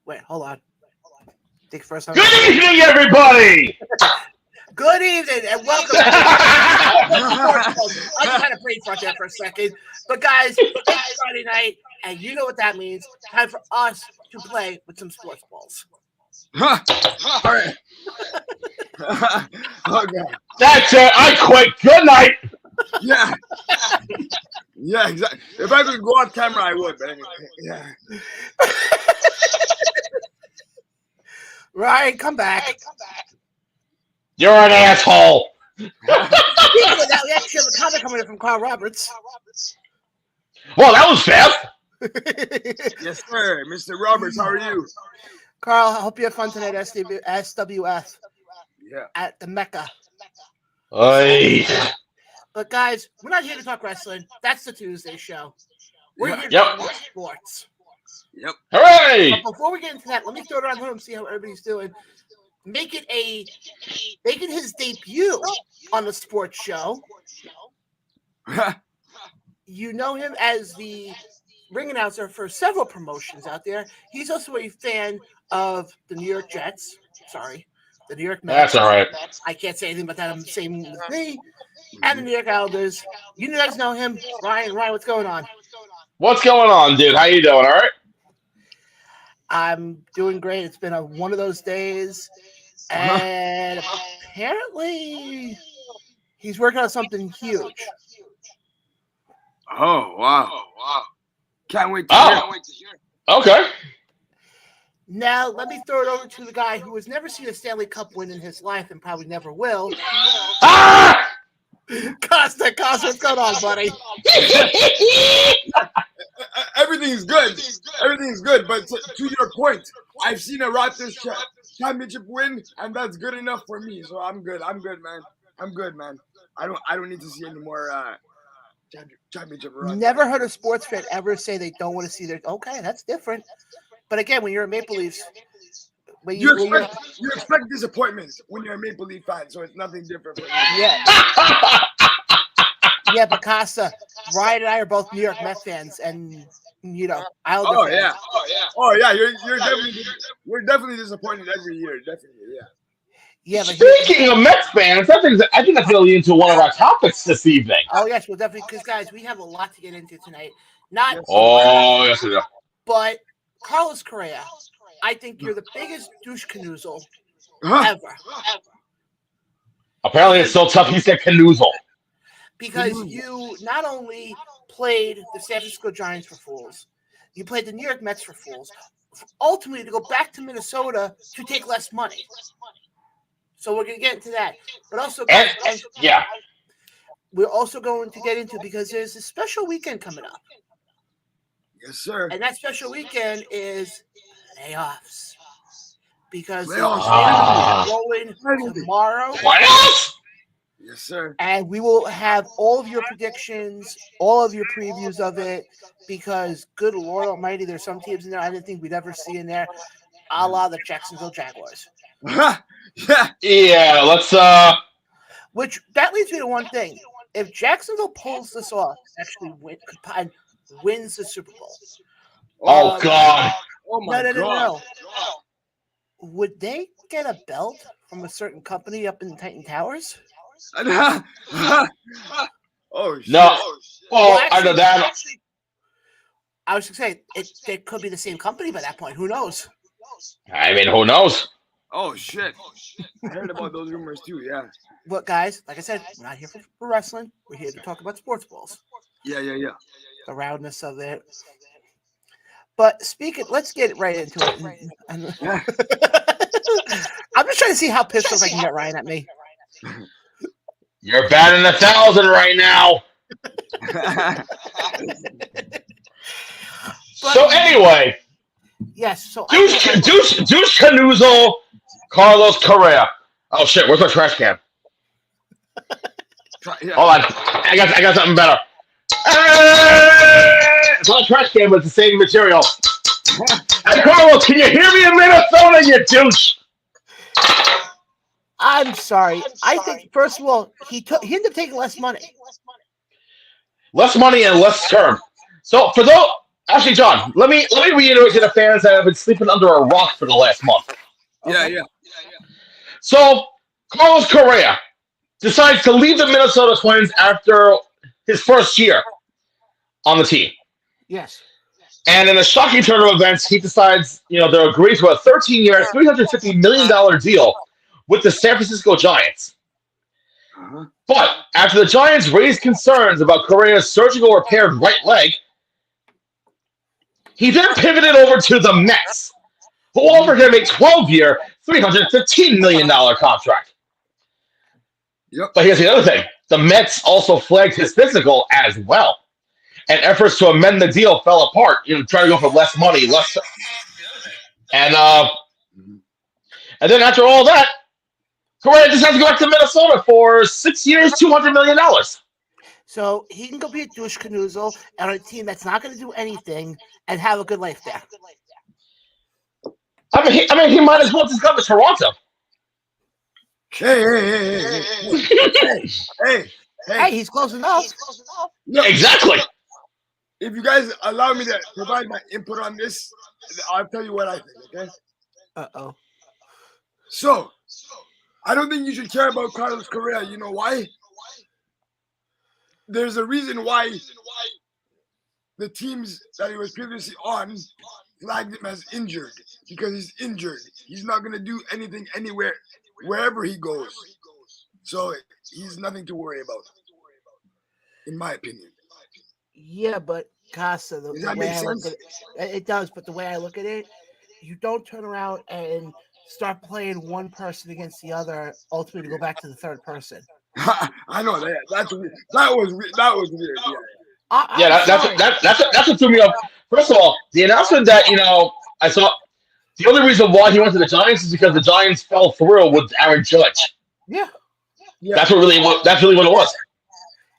Wait, hold on. Think first. Good evening, everybody. Good evening and welcome. I just had a brain fart there for a second, but guys, it's Friday night, and you know what that means. Time for us to play with some sports balls. All right. Okay. That's it. I quit. Good night. Yeah. Yeah, exactly. If I could go on camera, I would. But anyway, yeah. Ryan, come back. You're an asshole. We actually have a comment coming in from Carl Roberts. Well, that was fast. Yes, sir. Mr. Roberts, how are you? Carl, I hope you have fun tonight at SWF. Yeah. At the Mecca. Oy. But guys, we're not here to talk wrestling. That's the Tuesday show. We're here to Yep. talk about sports. Yep. Hooray! But before we get into that, let me throw it around the room, see how everybody's doing. Making his debut on the sports show. You know him as the ring announcer for several promotions out there. He's also a fan of the New York Jets. Sorry, the New York Mets. That's all right. I can't say anything about that. I'm the same with me. And the New York Islanders. You guys know him. Ryan, what's going on? What's going on, dude? How you doing? All right? I'm doing great. It's been one of those days. And apparently he's working on something huge. Oh, wow. Can't wait to hear. Okay. Now, let me throw it over to the guy who has never seen a Stanley Cup win in his life and probably never will. Ah! Costa, what's going on, buddy? Everything's good. Everything's good. But to your point, I've seen a Raptors championship win, and that's good enough for me. So I'm good. I'm good, man. I don't need to see any more championship runs. Never heard a sports fan ever say they don't want to see their. Okay, that's different. But again, when you're a Maple Leafs, you expect disappointment when you're a Maple Leaf fan, so it's nothing different. Yeah. Yeah, but Costa, Ryan and I are both New York Mets fans, and Islander fans. Oh yeah. You're definitely disappointed every year. Definitely, yeah. Yeah, but Speaking of Mets fans, I think that's going to lead into one of our topics this evening. Oh yes, we'll definitely, because guys, we have a lot to get into tonight. Yes, we do. But Carlos Correa, I think you're the biggest douche canoozle ever. Apparently, it's so tough. He said canoozle. Because you not only played the San Francisco Giants for fools, you played the New York Mets for fools, ultimately to go back to Minnesota to take less money. So we're going to get into that. But also, we're also going to get into, because there's a special weekend coming up. Yes, sir. And that special weekend is playoffs. Because the rolling tomorrow. Playoffs? Yes, sir. And we will have all of your predictions, all of your previews of it, because good Lord Almighty, there's some teams in there I didn't think we'd ever see in there, a la the Jacksonville Jaguars. Yeah, let's Which that leads me to one thing: if Jacksonville pulls this off, actually wins the Super Bowl. Oh God! Oh my God! No. Would they get a belt from a certain company up in Titan Towers? Oh shit. No. Well, either that. Actually, I was going to say it could be the same company by that point. Who knows? I mean, who knows? Oh shit! I heard about those rumors too. Yeah. But guys, like I said, we're not here for wrestling. We're here to talk about sports balls. Yeah. The roundness of it. But let's get right into it. I'm just trying to see how pissed off I can get Ryan at me. You're batting 1,000 right now. So anyway, yes. So douche canoozle, Carlos Correa. Oh shit! Where's my trash can? Hold on, I got something better. It's not a trash can, but it's the same material. Hey Carlos, can you hear me in Minnesota, you douche? I'm sorry. I think first of all, he ended up taking less money. Less money and less term. So for those, Actually, John, let me reiterate to the fans that have been sleeping under a rock for the last month. Yeah, yeah. So, Carlos Correa decides to leave the Minnesota Twins after his first year on the team. Yes. And in a shocking turn of events, he decides, they'll agree to a 13-year, $350 million deal with the San Francisco Giants. Uh-huh. But after the Giants raised concerns about Correa's surgical repaired right leg, he then pivoted over to the Mets, who offered him a 12-year, $315 million contract. Yep. But here's the other thing. The Mets also flagged his physical as well. And efforts to amend the deal fell apart. Trying to go for less money, and then after all that, Correa just has to go back to Minnesota for 6 years, $200 million. So he can go be a douche canoodle on a team that's not going to do anything and have a good life there. I mean, he might as well just go to Toronto. Hey, he's close enough. No, exactly. If you guys allow me to provide my input on this, I'll tell you what I think, okay? Uh-oh. So, I don't think you should care about Carlos Correa. You know why? There's a reason why the teams that he was previously on flagged him as injured, because he's injured. He's not going to do anything anywhere, wherever he goes. So, he's nothing to worry about, in my opinion. Yeah, but Casa, does that make sense? It does, but the way I look at it, you don't turn around and start playing one person against the other, ultimately to go back to the third person. I know that. That was weird. Yeah, that's what threw me off. First of all, the announcement that I saw, the only reason why he went to the Giants is because the Giants fell through with Aaron Judge. Yeah. That's really what it was.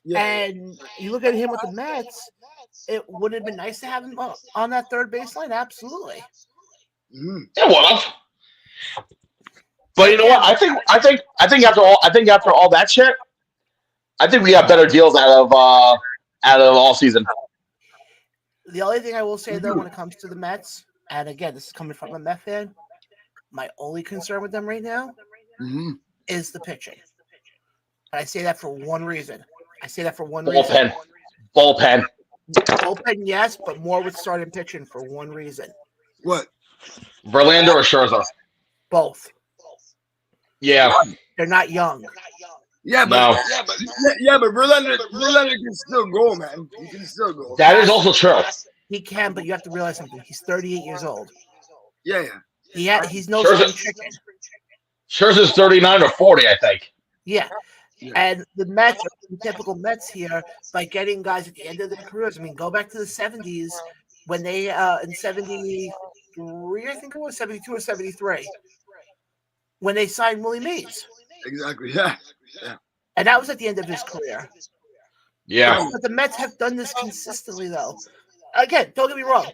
Yeah. And you look at him with the Mets, it would have been nice to have him on that third baseline. Absolutely. It would have. But you know what? I think after all that shit, I think we got better deals out of all season. The only thing I will say though, when it comes to the Mets, and again, this is coming from a Met fan, my only concern with them right now is the pitching. And I say that for one reason. Bullpen, yes, but more with starting pitching for one reason. What? Verlander or Scherzer? Both. Yeah. They're not young. Yeah, but Verlander can still go, man. He can still go. That is also true. He can, but you have to realize something. He's 38 years old. Yeah. He's no spring chicken. Scherzer's 39 or 40, I think. Yeah. And the Mets, the typical Mets here, by getting guys at the end of their careers. I mean, go back to the 70s when they, in 73, I think it was 72 or 73, when they signed Willie Mays. Exactly, yeah. And that was at the end of his career. Yeah. But the Mets have done this consistently, though. Again, don't get me wrong.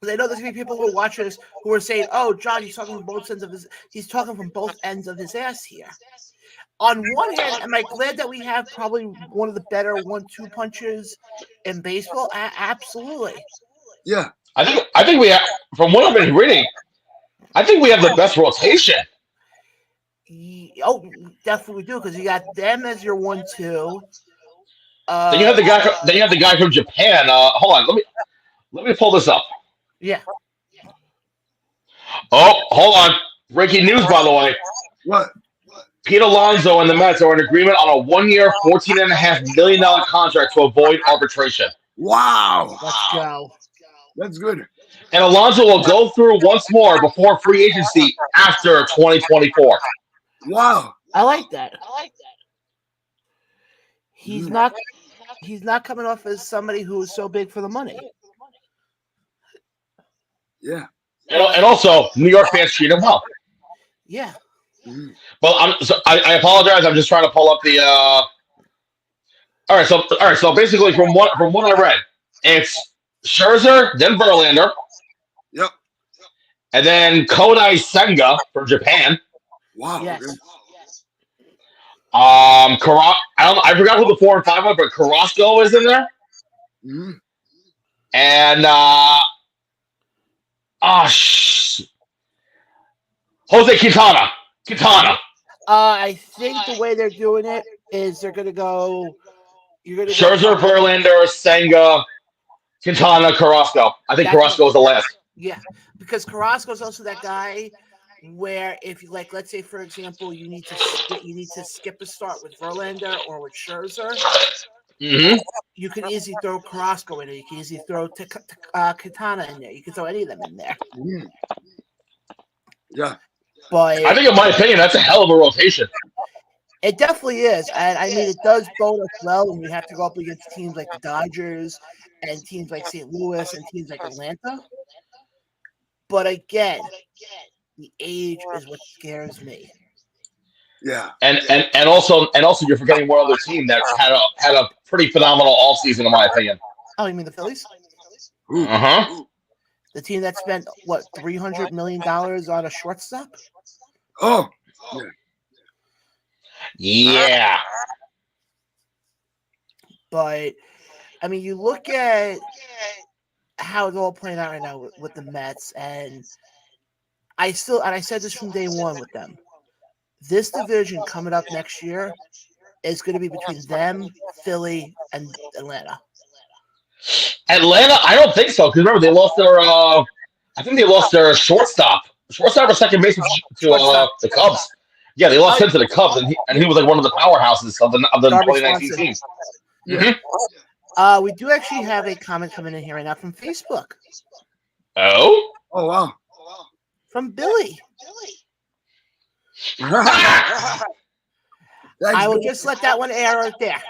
I know there's going to be people who watch us who are saying, oh, John, he's talking from both ends of his ass here. On one hand, am I glad that we have probably one of the better 1-2 punches in baseball? Absolutely. Yeah. I think we have, from what I've been reading, I think we have the best rotation. Oh, definitely do, because you got them as your 1-2. Then you have the guy from Japan. Hold on, let me pull this up. Yeah. Oh, hold on. Breaking news, by the way. What? Pete Alonso and the Mets are in agreement on a 1-year, $14.5 million contract to avoid arbitration. Wow. Let's go. That's good. And Alonso will go through once more before free agency after 2024. Wow. I like that. He's not coming off as somebody who is so big for the money. Yeah. And also, New York fans treat him well. Yeah. Well, I apologize. I'm just trying to pull up the. All right. So basically, from what I read, it's Scherzer, then Verlander. Yep. And then Kodai Senga from Japan. Wow. Yes. I forgot who the 4 and 5 was, but Carrasco is in there. and Jose Quintana. I think the way they're doing it is they're going to go. You're going to Scherzer, Verlander, Senga, Quintana, Carrasco. I think Carrasco is the last. Yeah, because Carrasco's also that guy where if you like, let's say for example, you need to skip a start with Verlander or with Scherzer. Mm-hmm. You can easily throw Carrasco in there. You can easily throw Quintana in there. You can throw any of them in there. Mm. Yeah. But I think, in my opinion, that's a hell of a rotation. It definitely is. And I mean, it does bode us well when we have to go up against teams like the Dodgers and teams like St. Louis and teams like Atlanta. But again, the age is what scares me. Yeah. And also you're forgetting one other team that had a pretty phenomenal offseason, in my opinion. Oh, you mean the Phillies? Uh-huh. The team that spent what, $300 million on a shortstop? Oh. Yeah. But I mean, you look at how it's all playing out right now with the Mets, and I said this from day one with them. This division coming up next year is going to be between them, Philly, and Atlanta. Atlanta, I don't think so, because remember they lost their I think they lost their shortstop or second baseman to the Cubs. Yeah, they lost him to the Cubs, and he was like one of the powerhouses of the 2019 team. We do actually have a comment coming in here right now from Facebook. Oh wow. From Billy. Thanks, I will Billy. just let that one air right there.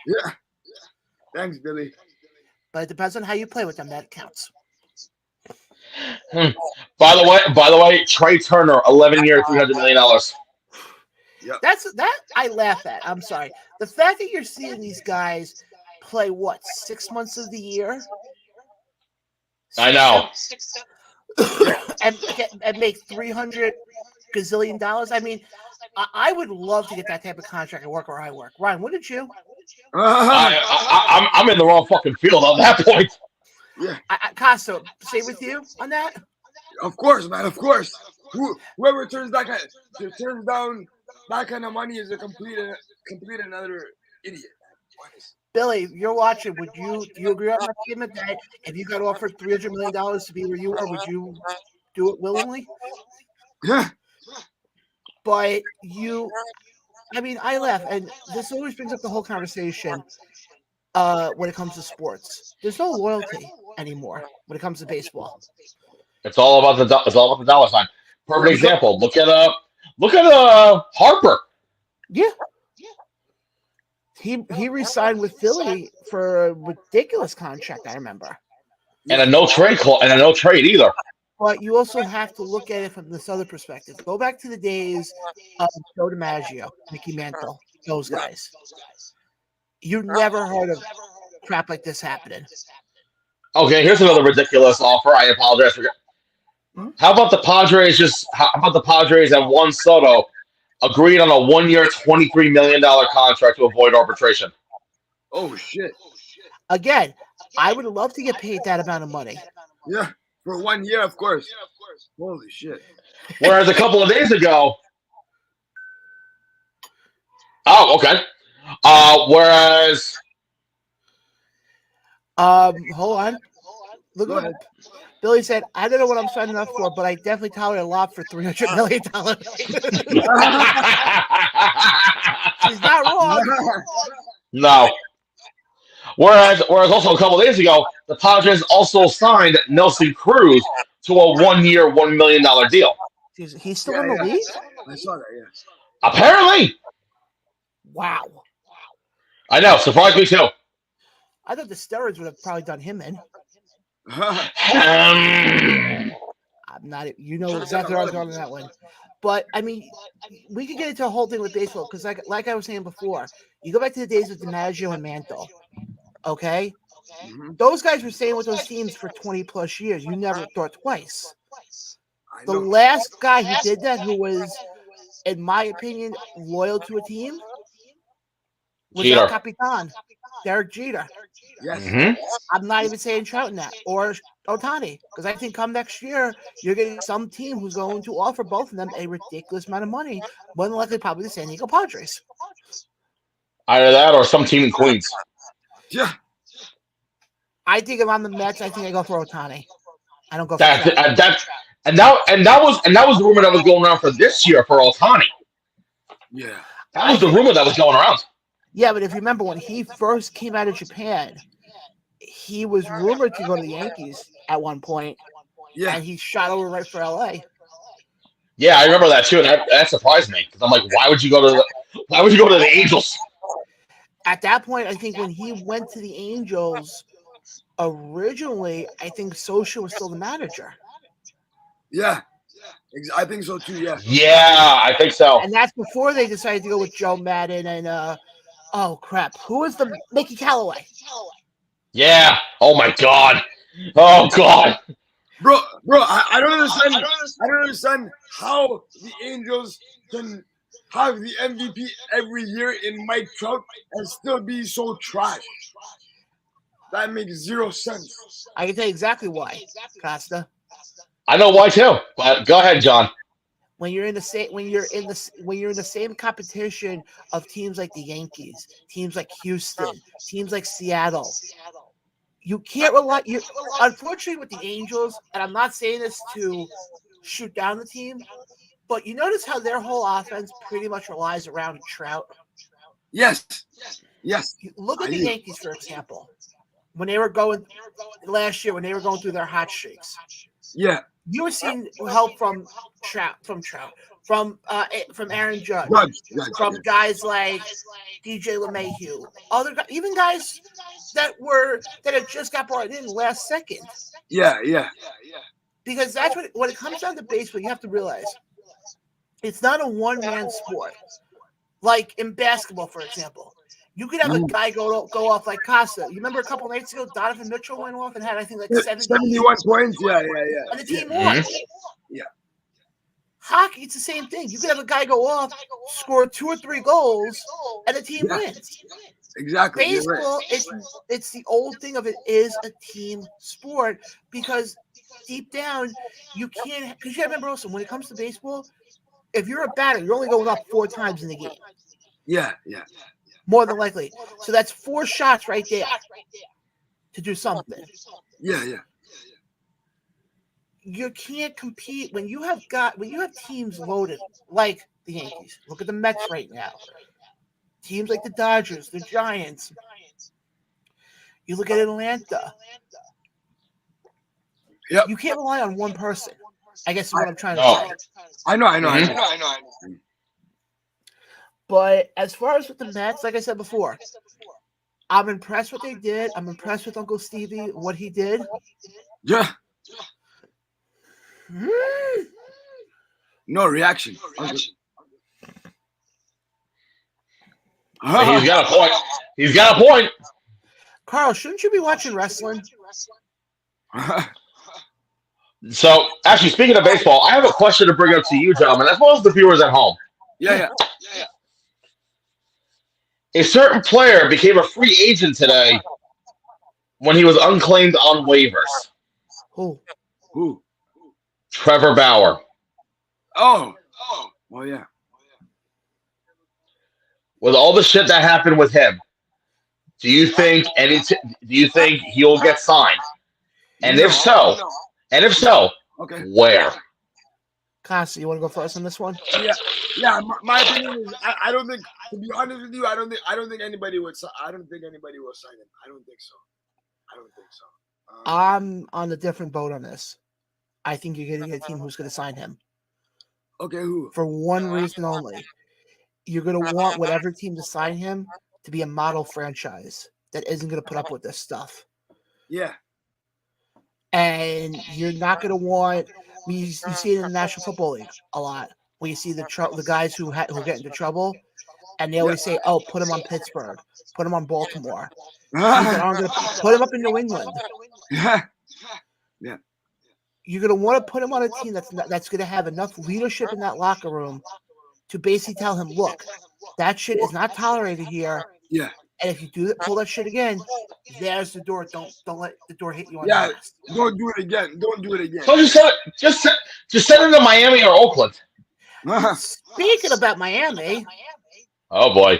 Yeah. Thanks, Billy. But it depends on how you play with them. That counts. By the way, Trey Turner, 11-year, $300 million. Yep. That I laugh at. I'm sorry. The fact that you're seeing these guys play 6 months of the year. I know. and make $300 gazillion. I mean, I would love to get that type of contract and work where I work. Ryan, wouldn't you? I'm in the wrong fucking field at that point. Yeah. Costa, say with you on that? Of course, man. Of course. Whoever turns down that kind of money is a complete another idiot. Billy, you're watching. Do you agree on that statement that if you got offered $300 million to be where you are, would you do it willingly? Yeah. But I laugh, and this always brings up the whole conversation when it comes to sports. There's no loyalty anymore when it comes to baseball. It's all about the dollar sign. Perfect example. Look at Harper. Yeah. He re-signed with Philly for a ridiculous contract, I remember. And a no trade either. But you also have to look at it from this other perspective. Go back to the days of Joe DiMaggio, Mickey Mantle, those guys. You never heard of crap like this happening. Okay, here's another ridiculous offer. I apologize for. How about the Padres and Juan Soto agreed on a 1-year, $23 million contract to avoid arbitration? Oh shit! Again, I would love to get paid that amount of money. Yeah, for 1 year, of course. Holy shit! Whereas a couple of days ago. Oh, okay. Whereas. Hold on. Look at Billy said, I don't know what I'm signing up for, but I definitely tolerate a lot for $300 million. He's not wrong. No. Whereas also a couple of days ago, the Padres also signed Nelson Cruz to a 1-year, $1 million deal. He's still in the league? I saw that, yeah. Apparently. Wow. I know. Surprised me too. I thought the steroids would have probably done him in. I'm not. You know exactly where I was going on that one. But I mean, we could get into a whole thing with baseball because, like I was saying before, you go back to the days with DiMaggio and Mantle. Okay, those guys were staying with those teams for 20 plus years. You never thought twice. The last guy who did that, who was, in my opinion, loyal to a team, was El Capitan. Derek Jeter. Yes. Mhm. I'm not even saying Trout in that, or Ohtani, because I think come next year, you're getting some team who's going to offer both of them a ridiculous amount of money, more than likely probably the San Diego Padres. Either that or some team in Queens. Yeah. I think if I'm the Mets, I think I go for Ohtani. I don't go for That Trout. and that was the rumor that was going around for this year for Ohtani. Yeah. That was the rumor that was going around. Yeah, but if you remember when he first came out of Japan, he was rumored to go to the Yankees at one point, Yeah. and he shot over right for LA. Yeah, I remember that too, and that surprised me because I'm like, why would you go to the Angels? At that point, I think when he went to the Angels, originally, I think Socha was still the manager. Yeah. I think so too. Yeah. Yeah, I think so. And that's before they decided to go with Joe Madden and oh crap, who was the Mickey Callaway? Yeah. Oh my God. Oh God. Bro, I don't understand. I don't understand how the Angels can have the MVP every year in Mike Trout and still be so trash. That makes zero sense. I can tell you exactly why, Costa. I know why too. But go ahead, John. When you're in the same competition of teams like the Yankees, teams like Houston, teams like Seattle, you can't rely. Unfortunately, with the Angels, and I'm not saying this to shoot down the team, but you notice how their whole offense pretty much relies around Trout. Yes. Look at the Yankees, for example, when they were going last year, when they were going through their hot streaks. Yeah. You were seeing help from Trout, from Aaron Judge, from guys like DJ LeMahieu, other guys, even guys that had just got brought in last second. Yeah. Because that's when it comes down to baseball, you have to realize it's not a one-man sport. Like in basketball, for example, you could have a guy go off like Costa. You remember a couple nights ago, Donovan Mitchell went off and had, I think, like 71 points. Yeah. And the team won. Yeah. Hockey, it's the same thing. You could have a guy go off, score 2 or 3 goals, and the team wins. Exactly. Baseball, it's the old thing of it is a team sport because deep down you can't. Because you remember also when it comes to baseball, if you're a batter, you're only going up 4 times in the game. Yeah. More than likely. So that's 4 shots right there to do something. Yeah. You can't compete when you have teams loaded like the Yankees. Look at the Mets right now. Teams like the Dodgers, the Giants. You look at Atlanta. Yep. You can't rely on one person. I guess is what I'm trying to say. I know. But as far as with the Mets, like I said before, I'm impressed what they did. I'm impressed with Uncle Stevie, what he did. Yeah. No reaction. He's got a point. Carl, shouldn't you be watching wrestling? So, actually, speaking of baseball, I have a question to bring up to you, gentlemen, as well as the viewers at home. Yeah. A certain player became a free agent today when he was unclaimed on waivers. Who? Trevor Bauer. Oh, yeah. With all the shit that happened with him, do you think he'll get signed? And if so, okay. Where? Costa, you want to go first on this one? Yeah. My opinion is, I don't think. To be honest with you, I don't think anybody would. I don't think anybody will sign him. I don't think so. I'm on a different boat on this. I think you're getting a team who's going to sign him. Okay, who? For one reason only. You're going to want whatever team to sign him to be a model franchise that isn't going to put up with this stuff. Yeah. And you're not going to want. You see it in the National Football League a lot, where you see the guys who get into trouble, and they always say, "Oh, put him on Pittsburgh, put him on Baltimore, put him up in New England." Yeah. You're going to want to put him on a team that's going to have enough leadership in that locker room to basically tell him, "Look, that shit is not tolerated here. Yeah. And if you pull that shit again, there's the door. Don't let the door hit you on Yeah, the ass. don't do it again. Don't do it again. So just send it to Miami or Oakland. Speaking about Miami, Oh boy,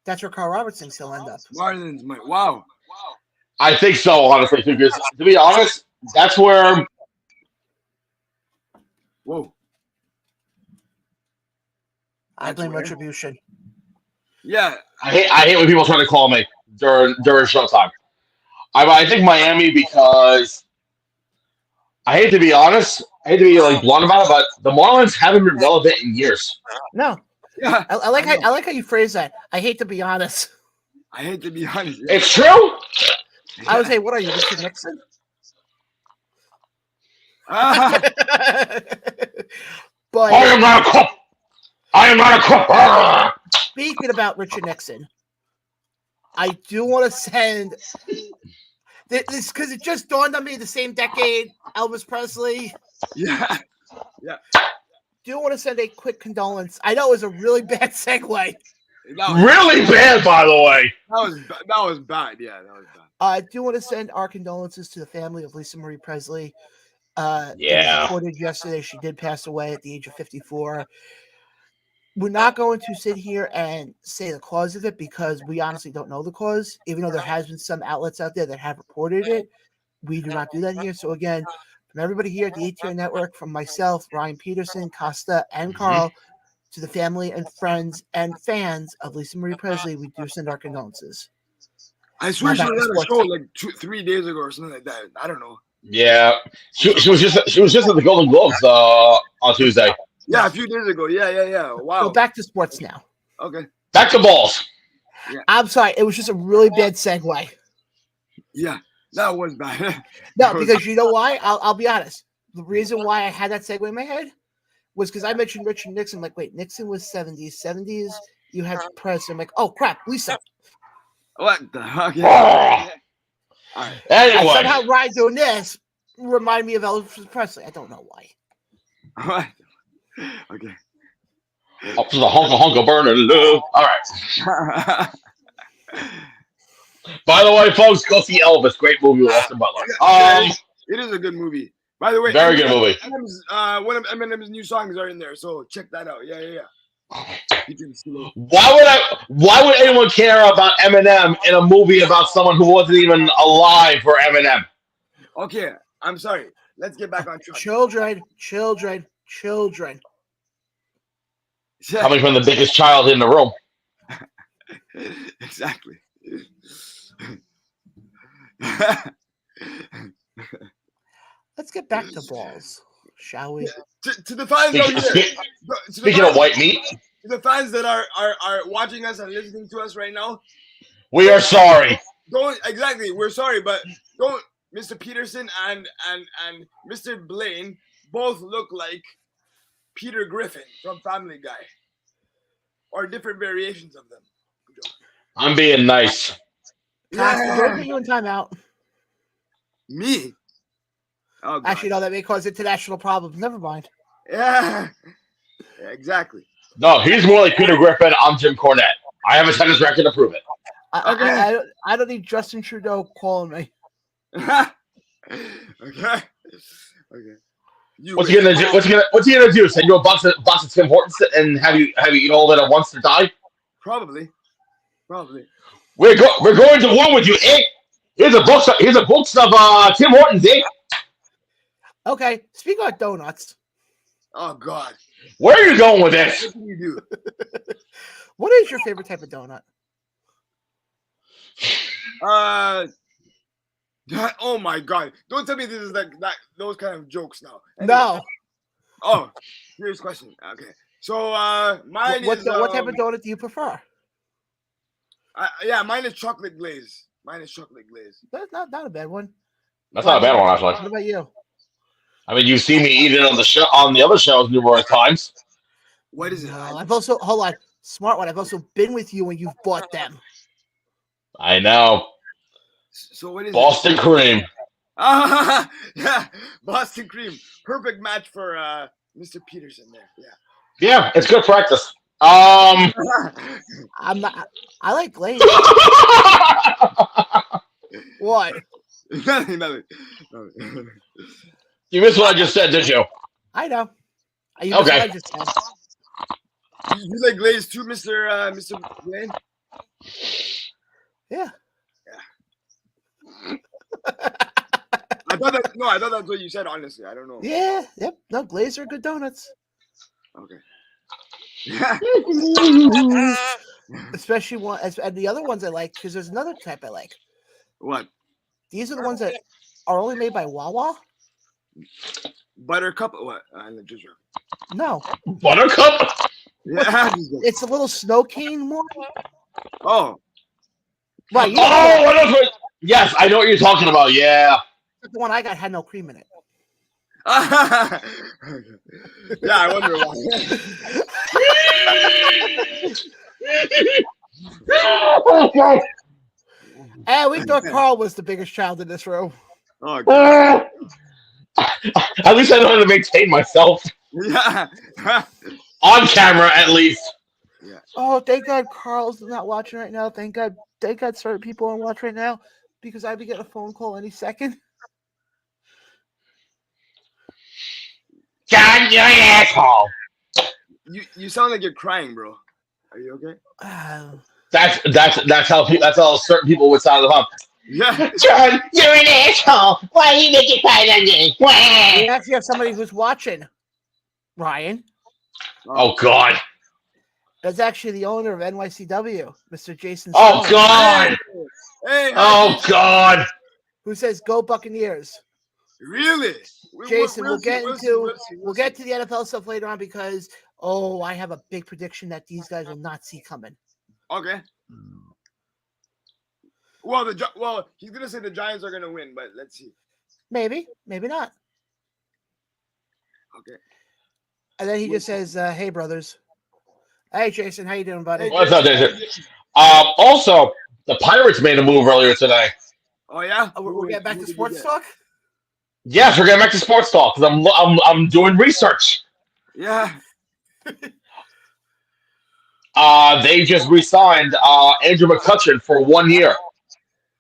that's where Carl Robertson's still end up. Marlins, wow. I think so. Honestly, too, because to be honest, that's where. Whoa. I blame Retribution. Yeah. I hate when people try to call me during showtime. I think Miami because I hate to be honest. I hate to be like blunt about it, but the Marlins haven't been relevant in years. No. Yeah. I like how you phrase that. I hate to be honest. I hate to be honest. Yeah. It's true. I would say, what are you, Richard Nixon? Ah. But I am not a crook. I am not a crook. Speaking about Richard Nixon, I do want to send this because it just dawned on me the same decade, Elvis Presley. Yeah. Do want to send a quick condolence. I know it was a really bad segue. Really bad, by the way. That was bad. Yeah, that was bad. I do want to send our condolences to the family of Lisa Marie Presley. Yeah. It was reported yesterday she did pass away at the age of 54. We're not going to sit here and say the cause of it because we honestly don't know the cause, even though there has been some outlets out there that have reported it. We do not do that here. So again, from everybody here at the ATR Network, from myself, Ryan Peterson, Costa, and Carl, to the family and friends and fans of Lisa Marie Presley, we do send our condolences. I swear she was at a show like 2-3 days ago or something like that. I don't know. Yeah, she was just at the Golden Globes on Tuesday. Yeah, a few days ago. Yeah. Wow. So back to sports now. Okay. Back to Ballz. Yeah. I'm sorry, it was just a really bad segue. Yeah, that was bad. No, because you know why? I'll be honest. The reason why I had that segue in my head was because I mentioned Richard Nixon. Like, wait, Nixon was 70s. 70s, you had Presley. I'm like, oh, crap, Lisa. What the heck? Yeah. All right. Anyway, Somehow Ryan doing this reminded me of Elvis Presley. I don't know why. What? Okay. up to the honka burning love. All right. By the way, folks, go see Elvis. Great movie with Austin Butler. It is a good movie. By the way, very good movie. One of Eminem's new songs are in there, so check that out. Yeah. Why would anyone care about Eminem in a movie about someone who wasn't even alive for Eminem? Okay, I'm sorry. Let's get back on track. Children. Coming from the biggest child in the room. Exactly. Let's get back to Ballz, shall we? To the fans out here. Speaking of white meat, to the fans that are watching us and listening to us right now, we are sorry. We're sorry, but don't. Mr. Peterson and Mr. Blaine both look like Peter Griffin from Family Guy, or different variations of them. I'm being nice. Don't put you in timeout. Me? Oh, God. Actually, no, that may cause international problems. Never mind. Yeah, exactly. No, he's more like Peter Griffin. I'm Jim Cornette. I have a tennis record to prove it. I don't need Justin Trudeau calling me. Okay. What's he gonna do? What's he gonna do? Send you a box of Tim Hortons and have you eat all that at once to die? Probably. We're going to war with you, eh? Here's a box of Tim Hortons, eh? Okay, speak about donuts. Oh God. Where are you going with this? What do you do? What is your favorite type of donut? Oh my God! Don't tell me this is like that. Those kind of jokes now. No. Oh, serious question. Okay, so mine what is. What type of donut do you prefer? Mine is chocolate glaze. That's not a bad one. That's not a bad one, actually. What about you? I mean, you've seen me eat it on the other shows numerous times. What is it? No, I've also smart one. I've also been with you when you've bought them. I know. So what is Boston cream? Yeah, Boston cream. Perfect match for Mr. Peterson there. Yeah. Yeah, it's good practice. I'm not. I like Glaze. What? Nothing. You missed what I just said, did you? I know. You missed Okay. what I just said. You like Glaze too, Mr. Blaine? Yeah. I thought that's what you said. Honestly, I don't know. Yeah. Yep. No, Glaze are good donuts. Okay. Especially one, and the other ones I like because there's another type I like. What? These are the ones that are only made by Wawa. Buttercup? What? Just No, Buttercup? yeah. it's a little snow cane one. Oh. Right. You Oh, what else? Yes, I know what you're talking about. Yeah. the one I got had no cream in it. Yeah, I wonder why. And we thought Carl was the biggest child in this room. Oh, God. At least I know how to maintain myself. Yeah. On camera, at least. Yeah. Oh, thank God Carl's not watching right now. Thank God certain people aren't watching right now because I'd be getting a phone call any second. John, you're an asshole. You sound like you're crying, bro. Are you okay? That's how certain people would sound at the pump. Yeah. John, you're an asshole. Why are you making fun of me? We actually have somebody who's watching, Ryan. Oh God. That's actually the owner of NYCW, Mr. Jason. Oh Stone, God. Hey. Oh God. who says "Go Buccaneers"? Really? Jason, we'll get to the NFL stuff later on because I have a big prediction that these guys will not see coming. Okay. Well, he's gonna say the Giants are gonna win, but let's see. Maybe not. Okay. And then he just says, "Hey, brothers." Hey, Jason, how you doing, buddy? What's up, Jason? Also, the Pirates made a move earlier today. Oh yeah. We'll get back to sports talk. Yes, we're getting back to sports talk because I'm doing research. Yeah. They just re-signed Andrew McCutchen for 1 year.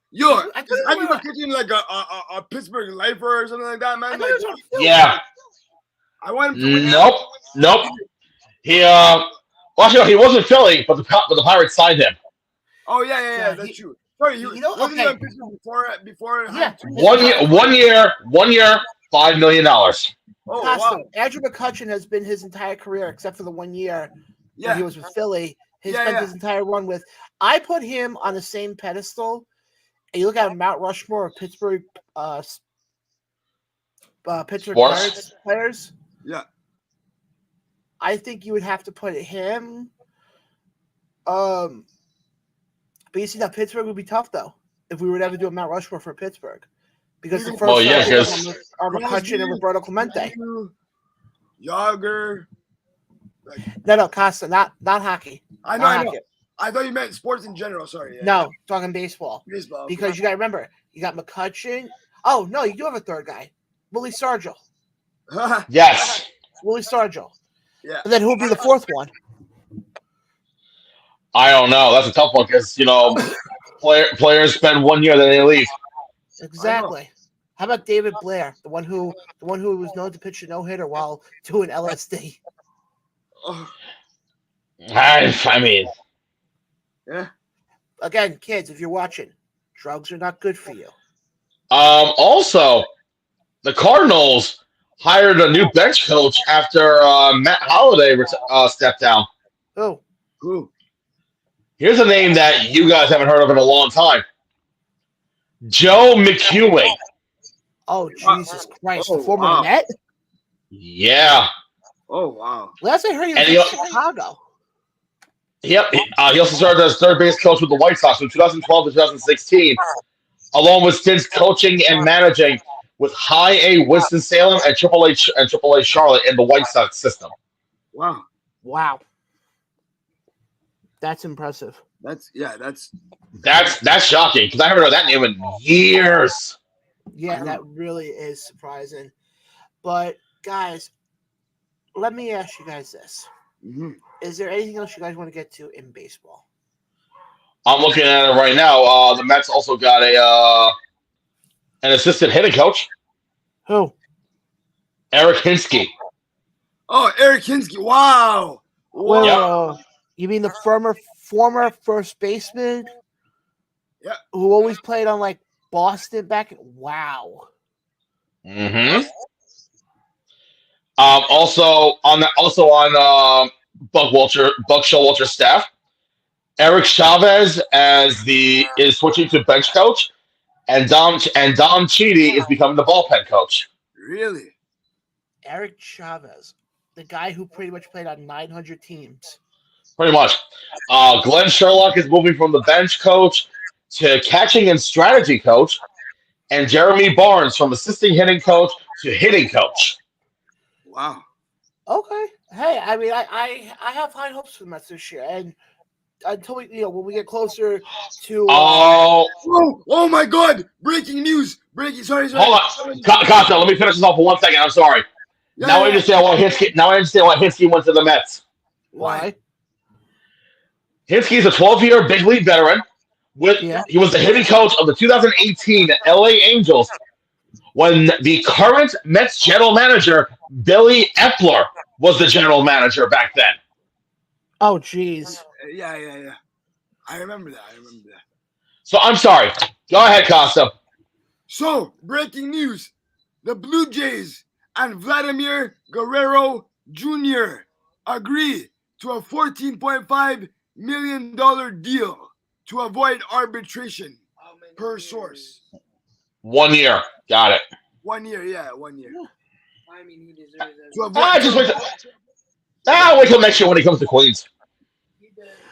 Yo, is Andrew McCutchen like a Pittsburgh lifer or something like that, man? Like, Yeah. I want him to win. Nope. He well, actually, no, he wasn't Philly, but the Pirates signed him. Oh yeah, that's true. Sorry, wasn't he on Pittsburgh before? Yeah. 1 year, $5 million. Oh wow. Andrew McCutchen has been his entire career, except for the 1 year when he was with Philly. He spent his entire run with. I put him on the same pedestal. And you look at Mount Rushmore of Pittsburgh, Pirates players. Yeah. I think you would have to put him. But you see, that Pittsburgh would be tough though if we would ever do a Mount Rushmore for Pittsburgh, because the first are McCutchen and Roberto Clemente. Yager. No, Costa, not hockey. I know. I thought you meant sports in general. Sorry. No, talking baseball. Baseball. Because you got to remember, you got McCutchen. Oh no, you do have a third guy, Willie Stargell. Yes. Willie Stargell. Yeah. And then who'll be the fourth one? I don't know. That's a tough one because players spend 1 year, then they leave. Exactly. How about David Blair, the one who was known to pitch a no-hitter while doing LSD? I mean, yeah. Again, kids, if you're watching, drugs are not good for you. Also, the Cardinals hired a new bench coach after Matt Holliday stepped down. Oh. Who? Here's a name that you guys haven't heard of in a long time. Joe McEwing. Oh, Jesus Christ. The former Net? Yeah. Oh, wow. Last I heard, he was in Chicago. Yep. He also started as third base coach with the White Sox from 2012 to 2016, along with stints coaching and managing with High A Winston-Salem and AAA Charlotte in the White Sox system. Wow. That's impressive. That's shocking because I haven't heard that name in years. Yeah, that really is surprising. But guys, let me ask you guys this: Is there anything else you guys want to get to in baseball? I'm looking at it right now. The Mets also got an assistant hitting coach, Who? Eric Hinsky. Oh, Eric Hinsky. Wow. Well, you mean the former first baseman? Yeah. Who always played on like Boston back? Wow. Mm-hmm. Also on Buck Showalter's staff, Eric Chavez is switching to bench coach, and Don Cheedy is becoming the bullpen coach. Really? Eric Chavez, the guy who pretty much played on 900 teams. Pretty much. Glenn Sherlock is moving from the bench coach to catching and strategy coach, and Jeremy Barnes from assisting hitting coach to hitting coach. Wow. Okay. Hey, I mean, I have high hopes for the Mets this year, and until when we get closer to. Oh my God! Breaking news! Sorry. Hold on, Costa. Let me finish this off for 1 second. I'm sorry. Now I understand why Hinsky went to the Mets. Why? Hinsky is a 12-year big league veteran. He was the hitting coach of the 2018 LA Angels when the current Mets general manager, Billy Epler, was the general manager back then. Oh, jeez. Yeah. I remember that. So I'm sorry. Go ahead, Costa. So, breaking news. The Blue Jays and Vladimir Guerrero Jr. agree to a $14.5 million deal to avoid arbitration, per source. 1 year. Got it. 1 year, yeah, 1 year. I mean, he deserves it. Wait till next year when he comes to Queens.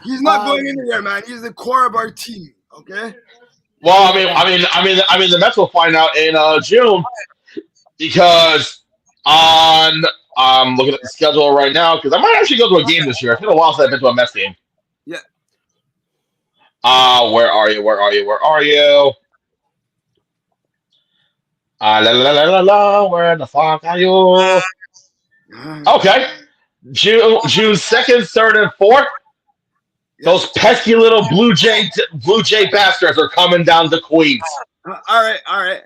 He's not going anywhere, man. He's the core of our team. Okay. Well, I mean, the Mets will find out in June because I'm looking at the schedule right now because I might actually go to a game this year. It's been a while since I've been to a Mets game. Yeah. Where are you? Where the fuck are you? Okay. June 2nd, 3rd, and 4th. Those pesky little Blue Jay bastards are coming down to Queens. All right.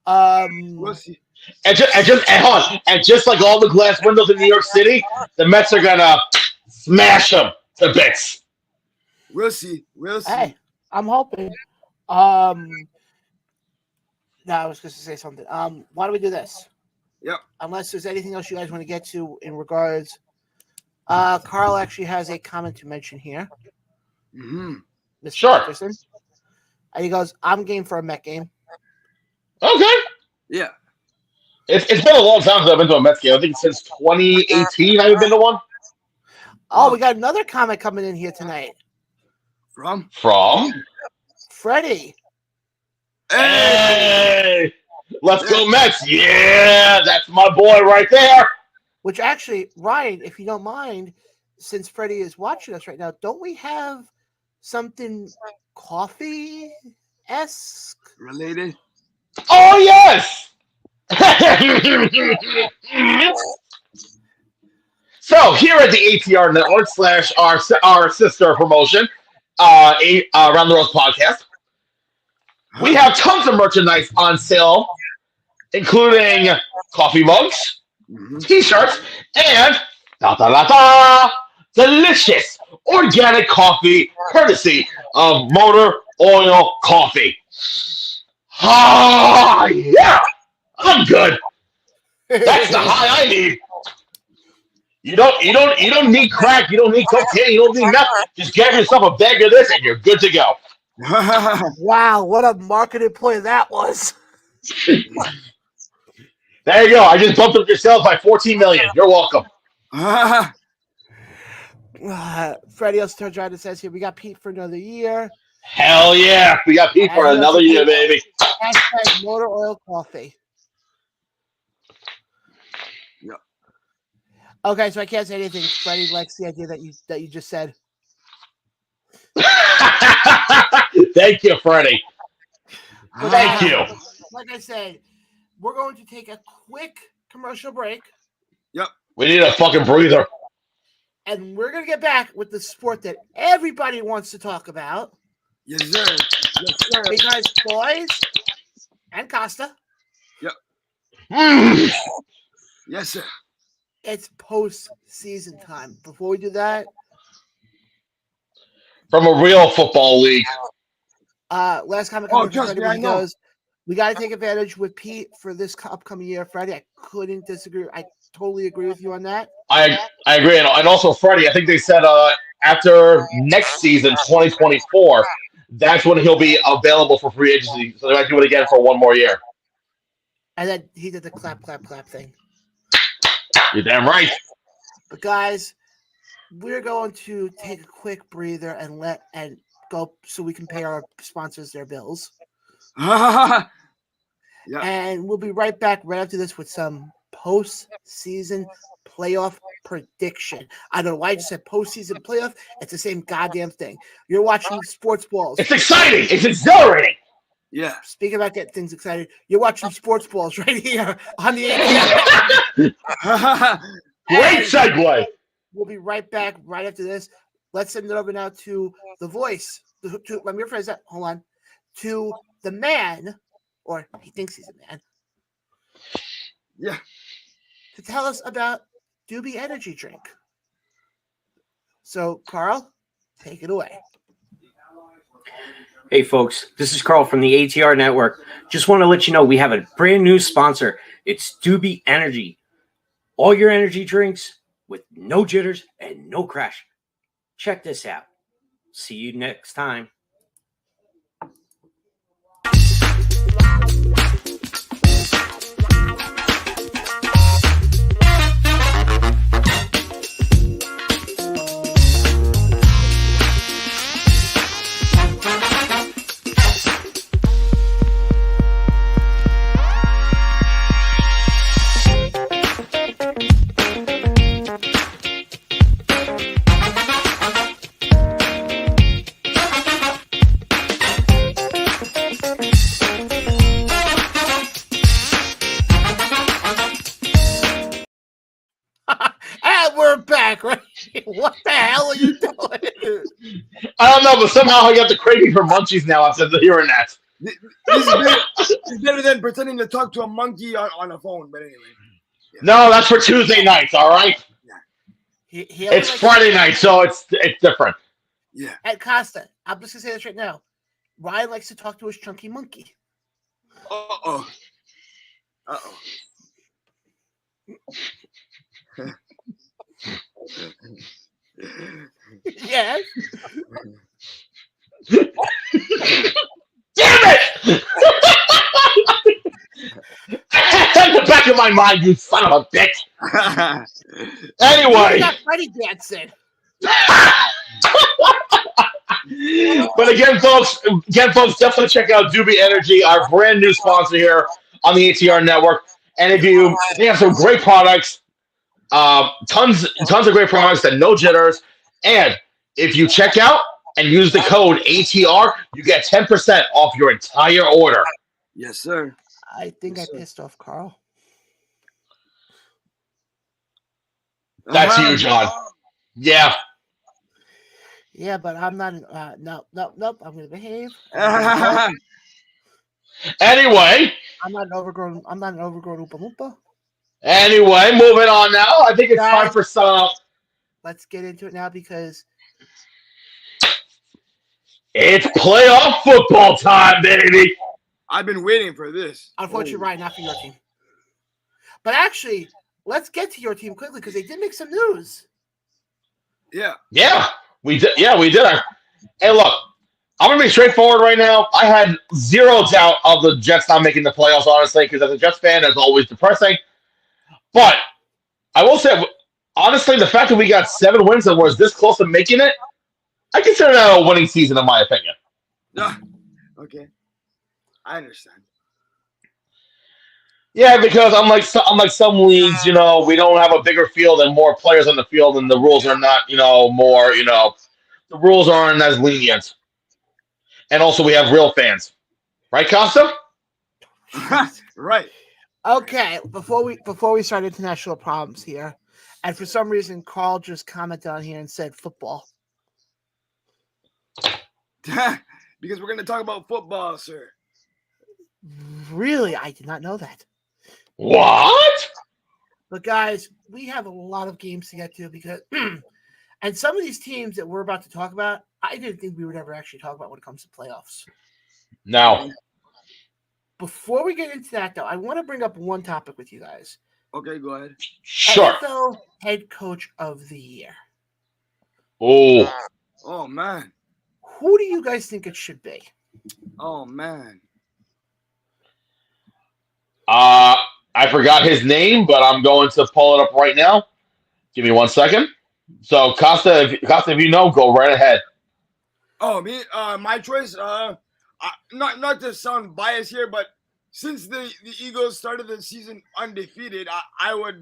We'll see. And just like all the glass windows in New York City, the Mets are gonna smash them to bits. We'll see. Hey, I'm hoping. No, I was going to say something. Why don't we do this? Yep. Unless there's anything else you guys want to get to in regards. Carl actually has a comment to mention here. Mm-hmm. Mr. Sure. Peterson. And he goes, I'm game for a Met game. Okay. Yeah. It's been a long time since I've been to a Mets game. I think since 2018 I've been to one. Oh, we got another comment coming in here tonight. From Freddie. Hey! Let's go Mets. Yeah, that's my boy right there. Which actually, Ryan, if you don't mind, since Freddie is watching us right now, don't we have something coffee-esque related? Oh, yes! So, here at the ATR Network / our sister promotion, Around the Rose podcast, we have tons of merchandise on sale, including coffee mugs, t-shirts, and delicious organic coffee courtesy of Motor Oil Coffee. Ah, yeah, I'm good. That's the high I need. You don't need crack. You don't need cocaine. You don't need nothing. Just get yourself a bag of this, and you're good to go. Wow, what a marketing play that was. There you go. I just bumped up your sales by 14 million. You're welcome. Freddie Osterjada says here, we got Pete for another year. Hell yeah. We got Pete for another year, baby. Hashtag Motor Oil Coffee. Yep. Okay, so I can't say anything. Freddie likes the idea that you just said. Thank you, Freddie. Thank you. Like I said, we're going to take a quick commercial break. Yep. We need a fucking breather. And we're going to get back with the sport that everybody wants to talk about. Yes, sir. Yes, sir. Because boys and Costa. Yep. Yes, sir. It's postseason time. Before we do that, from a real football league. last comment goes, we got to take advantage with Pete for this upcoming year. Freddie, I couldn't disagree. I totally agree with you on that. I agree. And also, Freddie, I think they said after next season, 2024, that's when he'll be available for free agency. So they might do it again for one more year. And then he did the clap, clap, clap thing. You're damn right. But guys, we're going to take a quick breather and go so we can pay our sponsors their bills. Yeah. And we'll be right back right after this with some postseason playoff prediction. I don't know why I just said postseason playoff. It's the same goddamn thing. You're watching Sports Balls. It's exciting. It's exhilarating. Yeah. Speaking about getting things excited, you're watching Sports Balls right here on the ATL. Great segue. We'll be right back right after this. Let's send it over now to the voice. Let me rephrase that. Hold on. To the man, or he thinks he's a man. Yeah. To tell us about Doobie Energy Drink. So, Carl, take it away. Hey, folks, this is Carl from the ATR Network. Just want to let you know we have a brand new sponsor. It's Doobie Energy. All your energy drinks with no jitters and no crash. Check this out. See you next time. And we're back, right? What the hell are you doing? I don't know, but somehow I got the craving for munchies now after hearing that. It's better than pretending to talk to a monkey on a phone, but anyway. Yeah. No, that's for Tuesday nights, all right? It's Friday night, so it's different. Yeah. At Costa, I'm just going to say this right now. Ryan likes to talk to his chunky monkey. Uh-oh. Uh-oh. Yes. Damn it! In the back of my mind, you son of a bitch. Anyway. Got Freddie dancing. But again, folks, definitely check out Doobie Energy, our brand new sponsor here on the ATR Network. And they have some great products, tons of great products and no jitters. And if you check out and use the code ATR, you get 10% off your entire order. Yes, sir. I think I pissed off Carl. That's you, John. Yeah. Yeah, but I'm not. Nope. I'm going to behave. Anyway. I'm not an overgrown Oompa Loompa. Anyway, moving on now. I think it's time for some. Let's get into it now because it's playoff football time, baby. I've been waiting for this. Unfortunately, Ryan, not for your team. But actually, let's get to your team quickly because they did make some news. Yeah. Yeah, we did. Hey, look, I'm going to be straightforward right now. I had zero doubt of the Jets not making the playoffs, honestly, because as a Jets fan, that's always depressing. But I will say, honestly, the fact that we got 7 wins and was this close to making it, I consider that a winning season, in my opinion. Yeah. Okay. I understand. Yeah, because unlike some leagues, we don't have a bigger field and more players on the field, and the rules are not, more, the rules aren't as lenient. And also, we have real fans, right, Costa? Right. Okay. Before we start international problems here, And for some reason, Carl just commented on here and said football. Because we're going to talk about football, sir. Really? I did not know that. What? But guys, we have a lot of games to get to because, and some of these teams that we're about to talk about, I didn't think we would ever actually talk about when it comes to playoffs. No. Before we get into that, though, I want to bring up one topic with you guys. Okay, go ahead. Sure. NFL Head Coach of the Year. Oh, man. Who do you guys think it should be? Oh, man. I forgot his name, but I'm going to pull it up right now. Give me 1 second. So, Costa, if you know, go right ahead. Oh, me? My choice? Not to sound biased here, but since the Eagles started the season undefeated, I would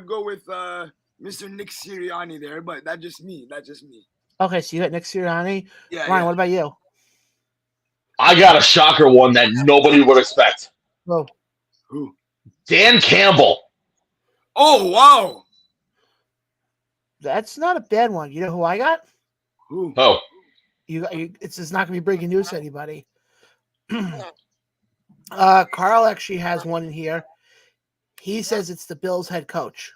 go with Mr. Nick Sirianni there, but that's just me. Okay, so you got Nick Sirianni. Yeah. Ryan, what about you? I got a shocker one that nobody would expect. Whoa. Who? Dan Campbell. Oh, wow. That's not a bad one. You know who I got? Who? Oh. It's just not going to be breaking news to anybody. Carl actually has one in here. He says it's the Bills head coach.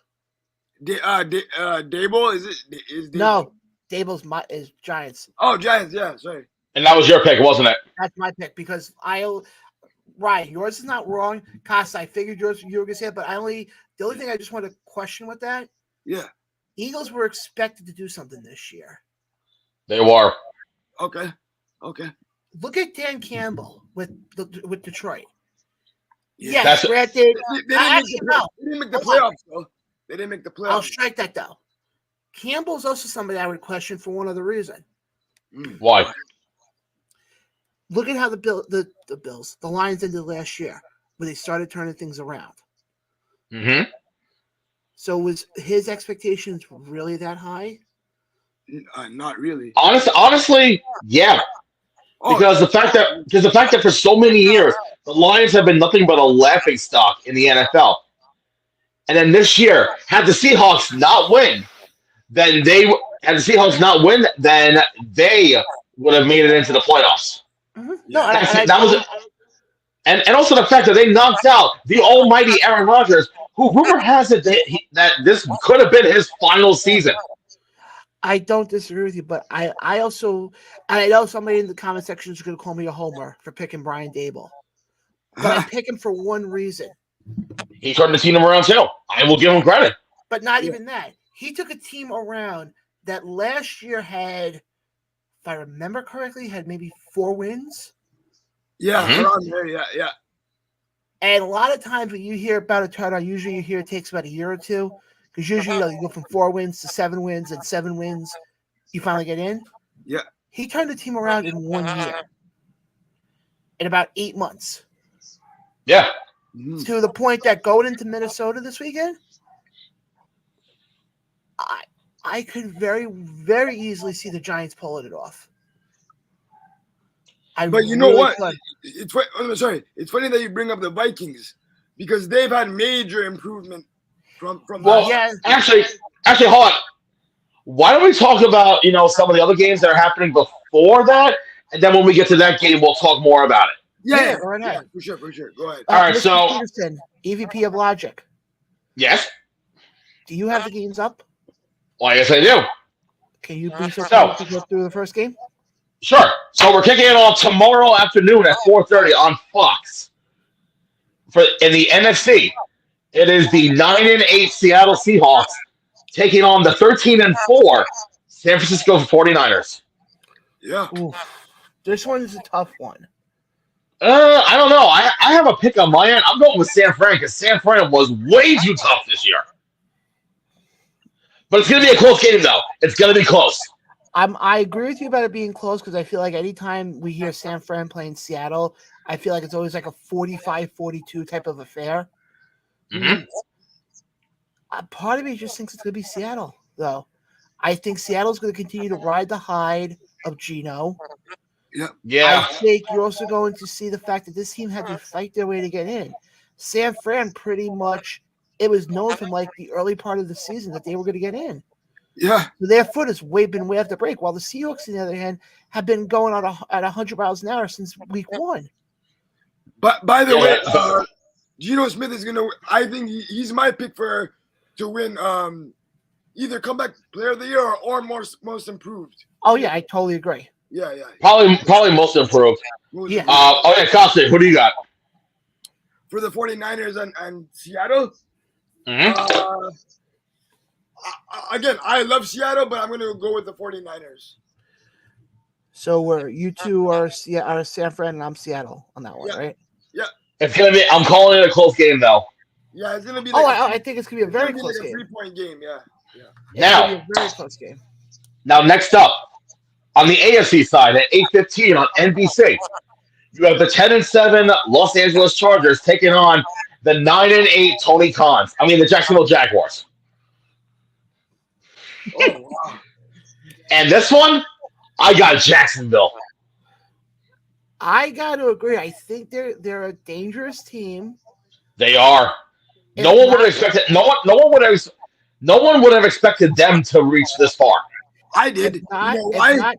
Dable? Is Dable? No, Dable's is Giants. Oh, Giants. Yeah, sorry. And that was your pick, wasn't it? That's my pick because Ryan, yours is not wrong. Costa, I figured you were going to say it, but the only thing I just want to question with that. Yeah. Eagles were expected to do something this year. They were. Okay. Look at Dan Campbell with Detroit. Yeah. Yes, granted. They didn't make the playoffs, though. They didn't make the playoffs. I'll strike that, though. Campbell's also somebody I would question for one other reason. Why? Look at how the Lions ended last year, where they started turning things around. Mm-hmm. So was his expectations really that high? Not really. Honestly, yeah. Because the fact that for so many years the Lions have been nothing but a laughing stock in the NFL, and then this year had the Seahawks not win, then they would have made it into the playoffs. Mm-hmm. Yeah. No, And also the fact that they knocked out the almighty Aaron Rodgers, who rumor has it that this could have been his final season. I don't disagree with you, but I know somebody in the comment section is going to call me a homer for picking Brian Dable, but I pick him for one reason. He turned the team around too. I will give him credit. But not even that. He took a team around that last year had, if I remember correctly, had maybe 4 wins. Yeah, Mhm. around there, yeah. And a lot of times when you hear about a turnaround, usually you hear it takes about a year or two. Because usually you go from 4 wins to 7 wins, and 7 wins, you finally get in. Yeah. He turned the team around in 1 year. In about 8 months. Yeah. To the point that going into Minnesota this weekend, I could very, very easily see the Giants pulling it off. But you know what? could. It's funny that you bring up the Vikings because they've had major improvement from Well, yeah. actually, hold on. Why don't we talk about some of the other games that are happening before that, and then when we get to that game, we'll talk more about it. Yeah, go right ahead. for sure. Go ahead. All right, Mr. so- Peterson, EVP of Logic. Yes. Do you have the games up? Well, yes, I do. Can you be so No. kind to go through the first game? Sure. So we're kicking it off tomorrow afternoon at 4:30 on Fox. In the NFC, it is the 9-8 Seattle Seahawks taking on the 13-4 San Francisco 49ers. Yeah. Oof. This one is a tough one. I don't know. I have a pick on my end. I'm going with San Fran because San Fran was way too tough this year. But it's going to be a close game, though. It's going to be close. I agree with you about it being close because I feel like anytime we hear San Fran playing Seattle, I feel like it's always like a 45-42 type of affair. Mhm. Part of me just thinks it's going to be Seattle, though. I think Seattle's going to continue to ride the hide of Geno. Yeah. I think you're also going to see the fact that this team had to fight their way to get in. San Fran pretty much it was known from like the early part of the season that they were going to get in. Yeah. So their foot has been way off the break, while the Seahawks, on the other hand, have been going at 100 miles an hour since week 1. But by the way, Geno Smith is gonna. I think he's my pick to win either comeback player of the year or most improved. Oh yeah, I totally agree. Yeah. Probably most improved. Yeah. Costa, who do you got? For the 49ers and Seattle. Mm-hmm. Again, I love Seattle, but I'm going to go with the 49ers. So you two are San Fran and I'm Seattle on that one, right? Yeah. It's gonna be. I'm calling it a close game though. Yeah, it's going to be. I think it's going to be a very close game. 3-point game. Yeah. Now, it's gonna be a very close game. Now, next up on the AFC side at 8:15 on NBC, you have the 10-7 Los Angeles Chargers taking on the 9-8 the Jacksonville Jaguars. Oh, wow. And this one, I got Jacksonville. I got to agree. I think they're a dangerous team. They are. No one would have expected. No one would have expected them to reach this far. I did. Not, you know why?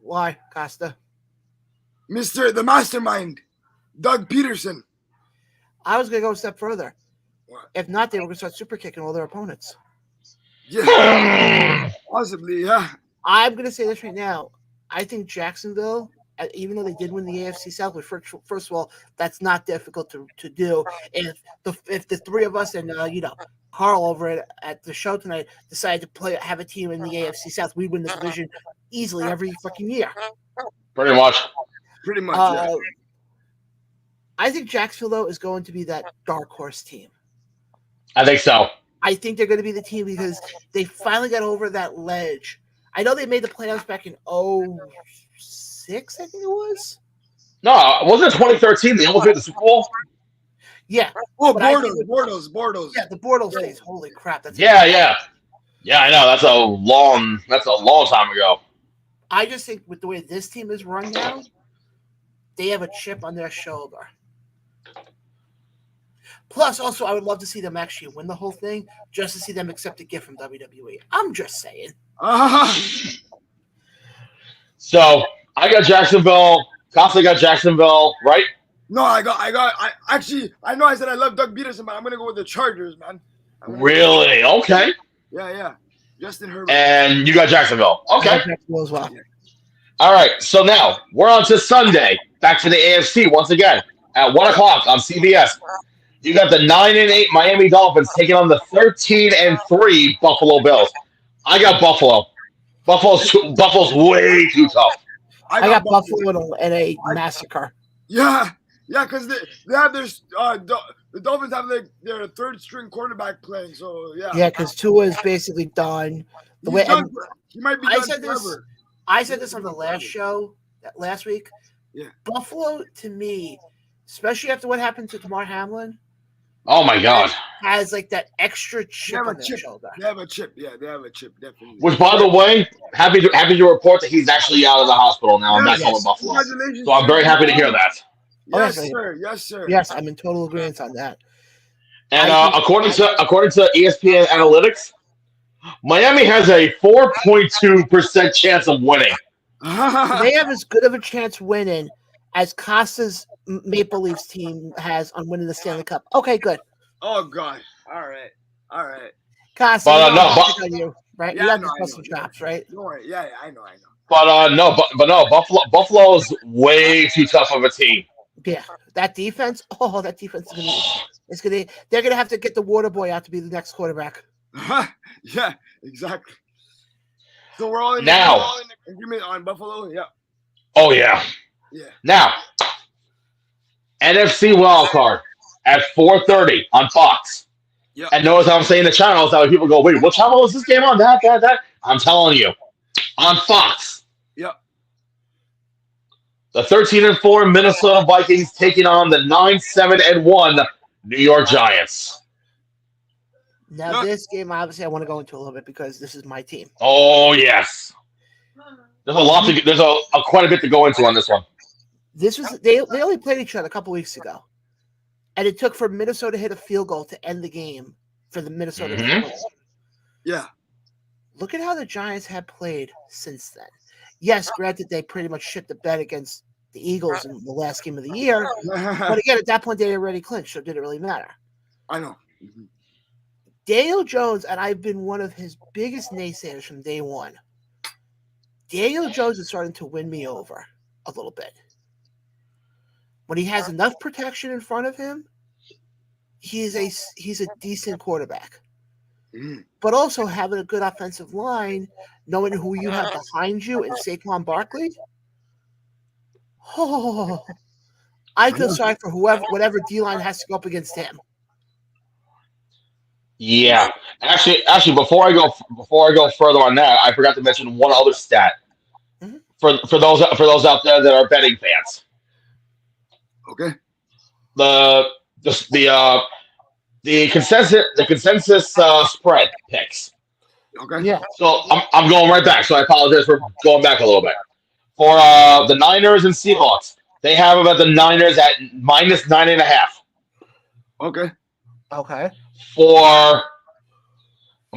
Why, Costa? Mr. the Mastermind, Doug Peterson. I was going to go a step further. What? If not, they were going to start super kicking all their opponents. Yeah, possibly. Yeah. I'm going to say this right now. I think Jacksonville, even though they did win the AFC South, which first of all, that's not difficult to do. If the three of us and Carl over at the show tonight decided to have a team in the AFC South, we win the division easily every fucking year. Pretty much. Yeah. I think Jacksonville though is going to be that dark horse team. I think so. I think they're going to be the team because they finally got over that ledge. I know they made the playoffs back in 2006, I think it was. No, wasn't it 2013? They almost made the Super Bowl. Yeah. Oh, Bortles. Yeah, the Bortles days. Holy crap! Yeah. I know. That's a long time ago. I just think with the way this team is run now, they have a chip on their shoulder. Plus, also, I would love to see them actually win the whole thing, just to see them accept a gift from WWE. I'm just saying. So I got Jacksonville. Costa got Jacksonville, right? No, I know I said I love Doug Peterson, but I'm gonna go with the Chargers, man. Really? Okay. Yeah. Justin Herbert. And you got Jacksonville. Okay. Jacksonville as well. All right. So now we're on to Sunday. Back to the AFC once again at 1:00 on CBS. You got the 9-8 Miami Dolphins taking on the 13-3 Buffalo Bills. I got Buffalo. Buffalo's way too tough. I got Buffalo in a massacre. Yeah, because they have their the Dolphins have their third string quarterback playing. So yeah. Yeah, because Tua is basically done. He might be done forever. I said this on the last show last week. Yeah, Buffalo to me, especially after what happened to Damar Hamlin. Oh my God! Has like that extra chip on their shoulder. They have a chip. Yeah, they have a chip. Definitely. Which, by the way, happy to report that he's actually out of the hospital now. I'm back home in Buffalo. So I'm very happy to hear that. Yes, sir. Yes, sir. Yes, I'm in total agreement on that. And according to ESPN analytics, Miami has a 4.2% chance of winning. They have as good of a chance winning as Costa's Maple Leafs team has on winning the Stanley Cup. Okay, good. Oh God! All right. Costa, right? Yeah, you have to bust some chops, right? Yeah, I know. But no, Buffalo's way too tough of a team. Yeah, that defense. Oh, that defense is gonna. They're gonna have to get the water boy out to be the next quarterback. Yeah, exactly. So we're all in agreement on Buffalo. Yeah. Oh yeah. Yeah. Now, NFC wildcard at 4:30 on Fox. Yeah. And notice how I'm saying the channels. That people go, wait, what channel is this game on? That. I'm telling you, on Fox. Yeah. The 13-4 Minnesota Vikings taking on the 9-7-1 New York Giants. Now, this game, obviously, I want to go into a little bit because this is my team. Oh yes. There's a lot. There's quite a bit to go into on this one. This was they only played each other a couple weeks ago, and it took for Minnesota to hit a field goal to end the game for the Minnesota Mhm. Twins. Yeah. Look at how the Giants have played since then. Yes, granted, they pretty much shit the bed against the Eagles in the last game of the year. But again, at that point, they already clinched, so it didn't really matter. I know. Mhm. Daniel Jones, and I've been one of his biggest naysayers from day one. Daniel Jones is starting to win me over a little bit. When he has enough protection in front of him, he's a decent quarterback. Mhm. But also having a good offensive line, knowing who you have behind you in Saquon Barkley, I feel sorry for whatever D-line has to go up against him. Yeah. Actually, before I go further on that, I forgot to mention one other stat Mhm. for those out there that are betting fans. Okay. The consensus spread picks. Okay. Yeah. So I'm going right back. So I apologize for going back a little bit. For the Niners and Seahawks, they have about the Niners at -9.5. Okay. Okay. I'm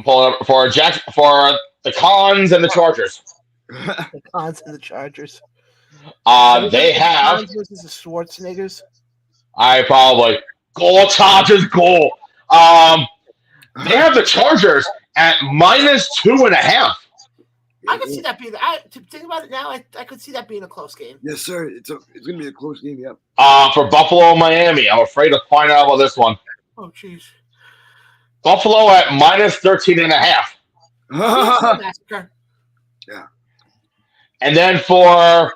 pulling up for the Cons and the Chargers. The Cons and the Chargers. They have. Cons versus the Schwarzeneggers. I probably goal Chargers goal. They have the Chargers at -2.5. I could see that being. To think about it now, I could see that being a close game. Yes, sir. It's gonna be a close game. Yep. For Buffalo, Miami. I'm afraid to find out about this one. Oh, jeez. Buffalo at -13.5. Massacre. And then for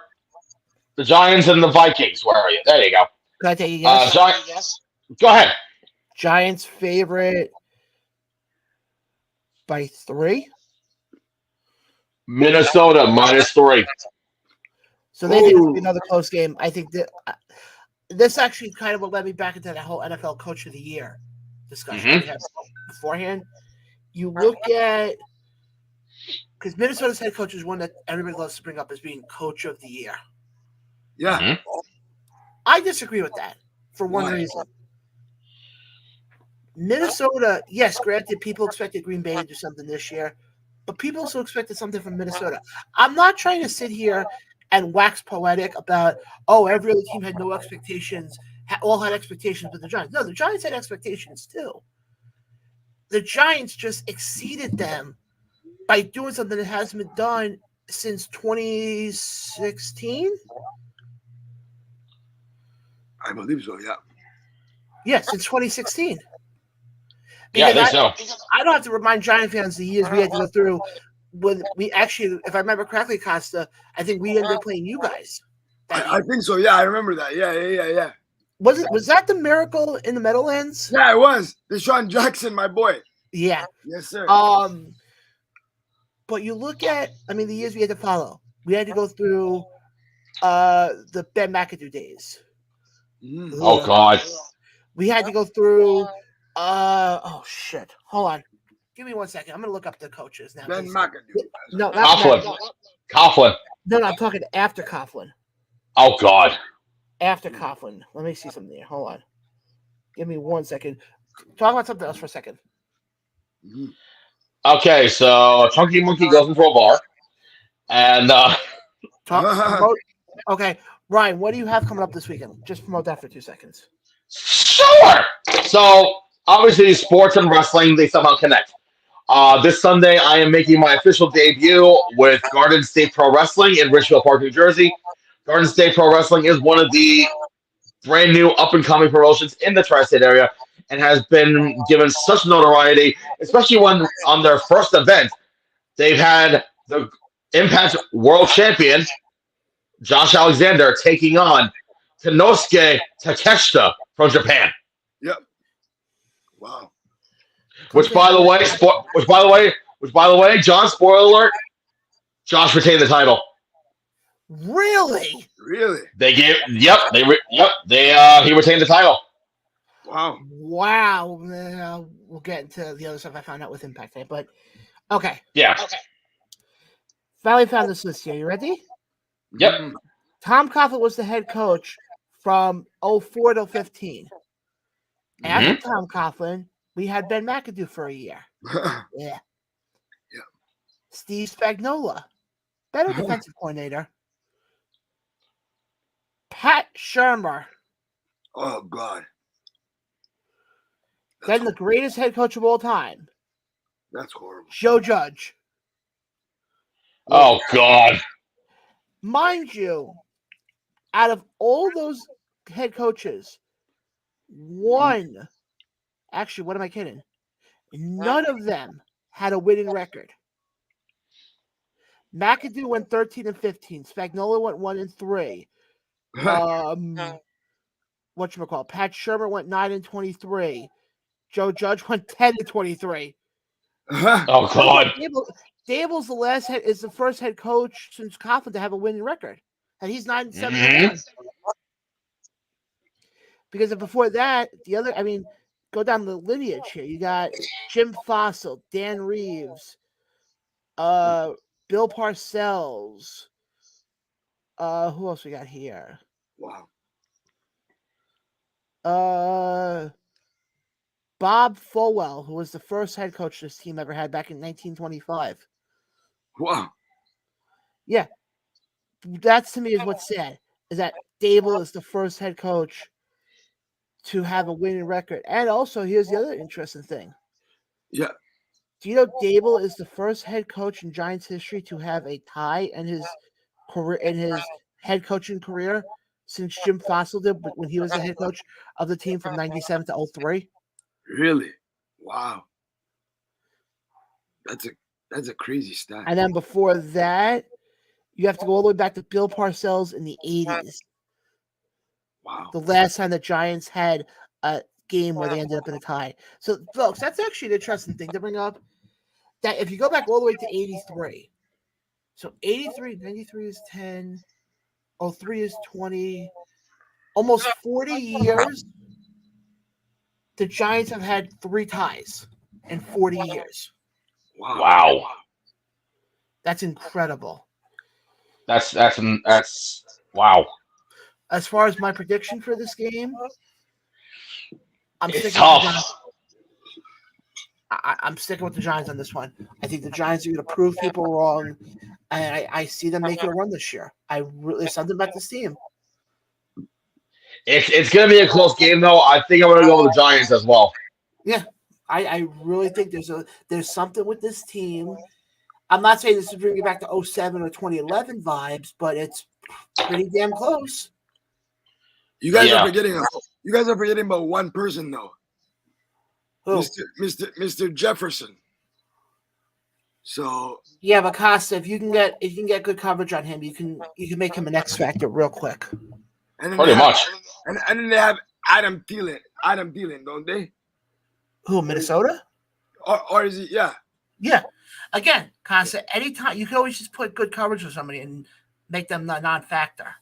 the Giants and the Vikings, where are you? There you go. Can I take a guess? Go ahead. Giants favorite by 3. Minnesota -3. So they think it'll be another close game. I think that this actually kind of will let me back into that whole NFL Coach of the Year discussion we had beforehand. You look at, because Minnesota's head coach is one that everybody loves to bring up as being Coach of the Year. Yeah. Mhm. I disagree with that for one reason. Minnesota, yes, granted, people expected Green Bay to do something this year, but people also expected something from Minnesota. I'm not trying to sit here and wax poetic about, every other team had no expectations, all had expectations but the Giants. No, the Giants had expectations too. The Giants just exceeded them by doing something that hasn't been done since 2016. I believe so. Yeah. Yes, since 2016. Yeah, I Because think so. I don't have to remind Giant fans the years we had to go through when we actually, if I remember correctly, Costa, I think we ended up playing you guys. I think so. Yeah, I remember that. Yeah. Was that the miracle in the Meadowlands? Yeah, it was. Deshaun Jackson, my boy. Yeah. Yes, sir. But you look at, the years we had to follow. We had to go through the Ben McAdoo days. Oh God. We had to go through. Oh shit! Hold on. Give me 1 second. I'm gonna look up the coaches now. Ben McAdoo. No, not Coughlin. No, I'm talking after Coughlin. Oh God. After Coughlin. Let me see something here. Hold on. Give me 1 second. Talk about something else for a second. Okay, so Chunky Monkey goes into a bar, and Promote. Okay, Ryan, what do you have coming up this weekend? Just promote that for 2 seconds. sure. So obviously, sports and wrestling, they somehow connect. This Sunday, I am making my official debut with Garden State Pro Wrestling in Richfield Park, New Jersey. Garden State Pro Wrestling is one of the brand new up-and-coming promotions in the tri-state area and has been given such notoriety, especially when on their first event, they've had the Impact World Champion, Josh Alexander, taking on Konosuke Takeshita from Japan. Yep. Wow. Which by the way, John, spoiler alert, Josh retained the title. Really? Really? He retained the title. Wow. Wow. We'll get into the other stuff I found out with Impact today, but okay. Yeah. Okay. Finally found this list here. You ready? Yep. Tom Coughlin was the head coach from 04 to 15. After Tom Coughlin, We had Ben McAdoo for a year. Yeah. Yeah. Steve Spagnuolo, better defensive coordinator. Pat Shermer, Oh God. then the greatest head coach of all time, That's horrible. Joe Judge. Oh God. Mind you, out of all those head coaches, one, actually, what am I kidding? None of them had a winning record. McAdoo went 13-15. Spagnuolo went 1-3. Whatchamacallit? Pat Shermer went 9-23. Joe Judge went 10-23. Oh God. Dable's is the first head coach since Coughlin to have a winning record, and he's 9-7. Because before that, go down the lineage here. You got Jim Fossil, Dan Reeves, Bill Parcells. Who else we got here? Wow. Bob Folwell, who was the first head coach this team ever had back in 1925. Wow. Yeah. That to me is what's sad, is that Dable is the first head coach to have a winning record. And also, here's the other interesting thing. Yeah. Do you know Dable is the first head coach in Giants history to have a tie in his career, in his head coaching career, since Jim Fossil did when he was the head coach of the team from 97 to 03? Really? Wow. That's a crazy stat. And then before that, you have to go all the way back to Bill Parcells in the 80s. Wow. The last time the Giants had a game where they ended up in a tie. So, folks, that's actually an interesting thing to bring up. That if you go back all the way to 83, so 83, 93 is 10, 03 is 20, almost 40 years, the Giants have had 3 ties in 40 years. Wow. That's incredible. That's wow. As far as my prediction for this game, I'm It's sticking tough. with the Giants. I'm sticking with the Giants on this one. I think the Giants are going to prove people wrong, and I see them making a run this year. There's something about this team. It's gonna be a close game though. I think I'm gonna go with the Giants as well. Yeah, I really think there's something with this team. I'm not saying this is bringing back to 07 or 2011 vibes, but it's pretty damn close. You guys are forgetting about one person though. Who? Mr. Jefferson. So yeah, but Costa, if you can get good coverage on him, you can make him an X factor real quick. and then Pretty much. And then they have Adam Thielen, don't they? Who, Minnesota? Or is he? Yeah. Yeah. Again, Costa, anytime you can always just put good coverage with somebody and make them a non-factor.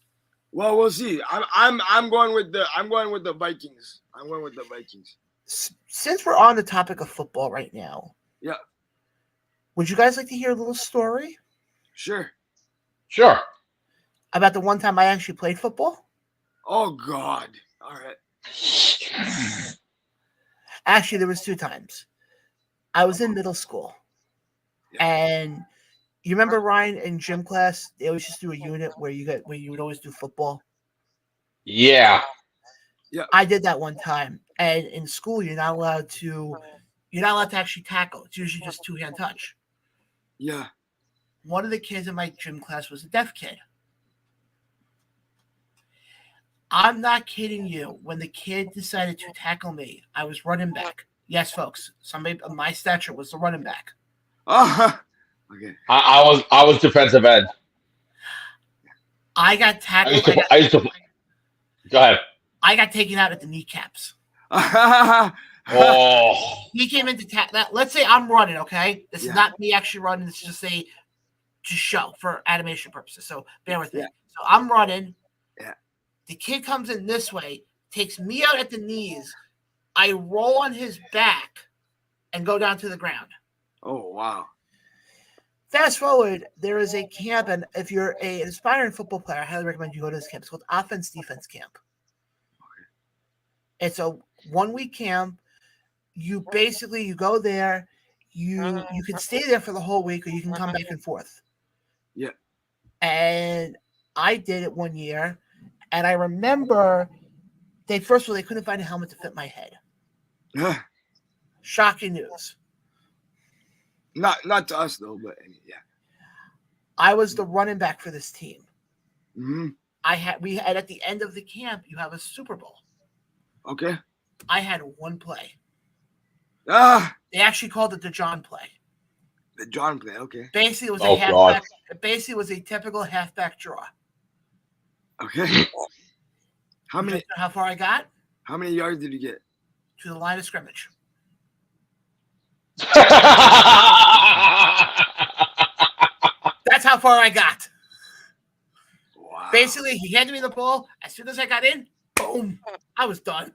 Well, we'll see. I'm going with the Vikings. I'm going with the Vikings. Since we're on the topic of football right now, Yeah. would you guys like to hear a little story Sure. about the one time I actually played football? Oh God. All right. Actually, there was 2 times. I was in middle school, and you remember Ryan in gym class? They always just do a unit where you would always do football. Yeah. I did that one time, and in school you're not allowed to actually tackle. It's usually just 2-hand touch. Yeah. One of the kids in my gym class was a deaf kid. I'm not kidding you. When the kid decided to tackle me, I was running back. Yes, folks. Somebody of my stature was the running back. Okay. I was defensive end. I got tackled. Go ahead. I got taken out at the kneecaps. Oh. He came into let's say I'm running, okay? This is not me actually running. This is just show for animation purposes. So bear with me. Yeah. So I'm running. Yeah. The kid comes in this way, takes me out at the knees. I roll on his back and go down to the ground. Oh, wow. Fast forward, there is a camp, and if you're an aspiring football player, I highly recommend you go to this camp. It's called Offense Defense Camp. It's a 1-week camp. you basically you go there, you can stay there for the whole week, or you can come back and forth. Yeah. And I did it one year, and I remember first of all they couldn't find a helmet to fit my head. Shocking news. Not to us though, but yeah. I was the running back for this team. Mm-hmm. We had at the end of the camp, you have a Super Bowl. Okay. I had one play. They actually called it the John play. The John play, okay. Basically, it was a halfback. Basically, it was a typical halfback draw. Okay. How far I got? How many yards did you get? To the line of scrimmage. That's how far I got. Wow. Basically, he handed me the ball. As soon as I got in, boom, I was done.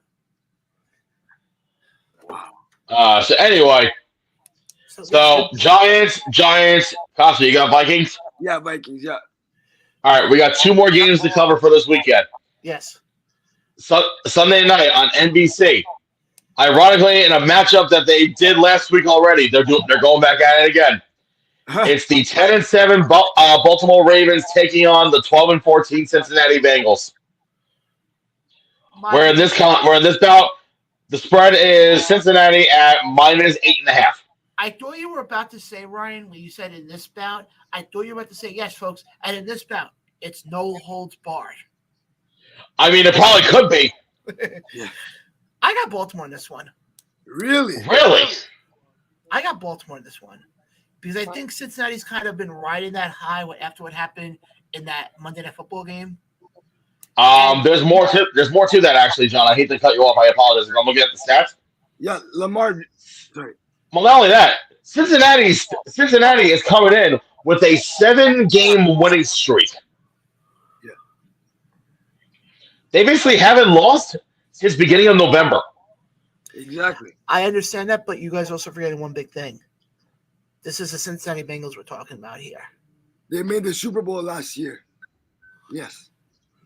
Wow. So anyway, Giants. Costa, you got Vikings? Yeah, Vikings. Yeah. All right, we got 2 more games to cover for this weekend. Yes. Sunday night on NBC. Ironically, in a matchup that they did last week already, they're going back at it again. It's the 10-7 Baltimore Ravens taking on the 12-14 Cincinnati Bengals. Where in this bout, the spread is Cincinnati at -8.5. I thought you were about to say, Ryan, when you said in this bout, I thought you were about to say, yes, folks, and in this bout, it's no holds barred. I mean, it probably could be. Yeah. I got Baltimore in this one. Really? I got Baltimore in this one because I think Cincinnati's kind of been riding that high after what happened in that Monday Night Football game. There's more to that, actually, John. I hate to cut you off. I apologize. I'm looking at the stats. Yeah, Lamar. Sorry. Well, not only that, Cincinnati is coming in with a 7-game winning streak. Yeah. They basically haven't lost since beginning of November. Exactly. I understand that, but you guys also forgetting one big thing. This is the Cincinnati Bengals we're talking about here. They made the Super Bowl last year. Yes.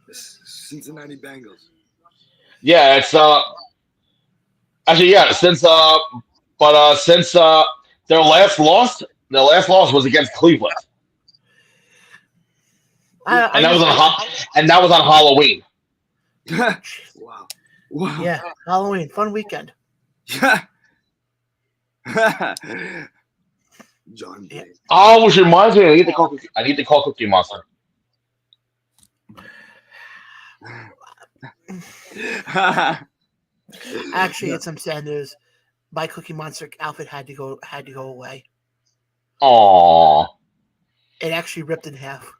The Cincinnati Bengals. Yeah, it's actually, yeah, since their last loss was against Cleveland. And that was on Halloween. Wow. Wow. Yeah, Halloween, fun weekend. Yeah. John. Yeah. Oh, which reminds me, I need to call Cookie Monster. Actually, it's some sad news. My Cookie Monster outfit had to go away. Aww. It actually ripped in half.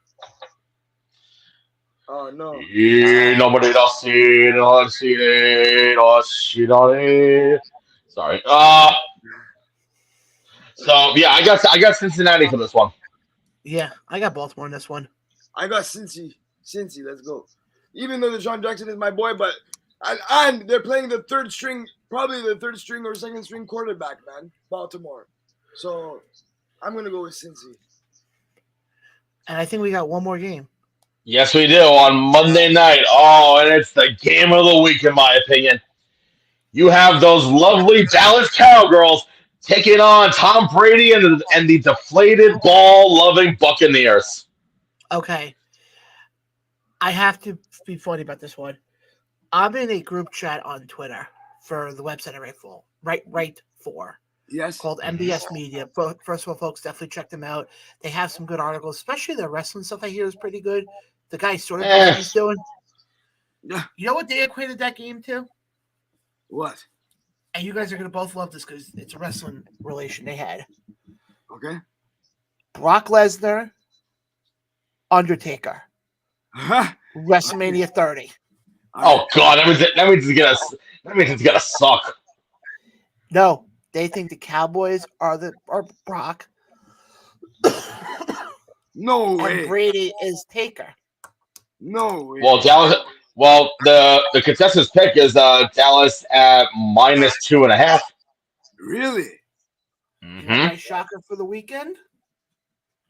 Oh no. Sorry. So yeah, I got Cincinnati for this one. Yeah, I got Baltimore in this one. I got Cincy. Let's go. Even though Deshaun Jackson is my boy, but and they're playing the third string, probably the third string or second string quarterback, man, Baltimore. So I'm gonna go with Cincy. And I think we got one more game. Yes, we do on Monday night. Oh, and it's the game of the week, in my opinion. You have those lovely Dallas Cowgirls taking on Tom Brady and the deflated ball-loving Buccaneers. Okay. I have to be funny about this one. I'm in a group chat on Twitter for the website I write for. Yes. Called MBS Media. First of all, folks, definitely check them out. They have some good articles, especially their wrestling stuff I hear is pretty good. The guy sort of knows what he's doing. Yeah. You know what they equated that game to? What? And you guys are going to both love this because it's a wrestling relation they had. Okay. Brock Lesnar, Undertaker. WrestleMania 30. Oh God, that means it's gonna suck. No, they think the Cowboys are Brock. No way. And Brady is Taker. No way. Well, the contestant's pick is Dallas at -2.5. Really? Mm-hmm. My shocker for the weekend.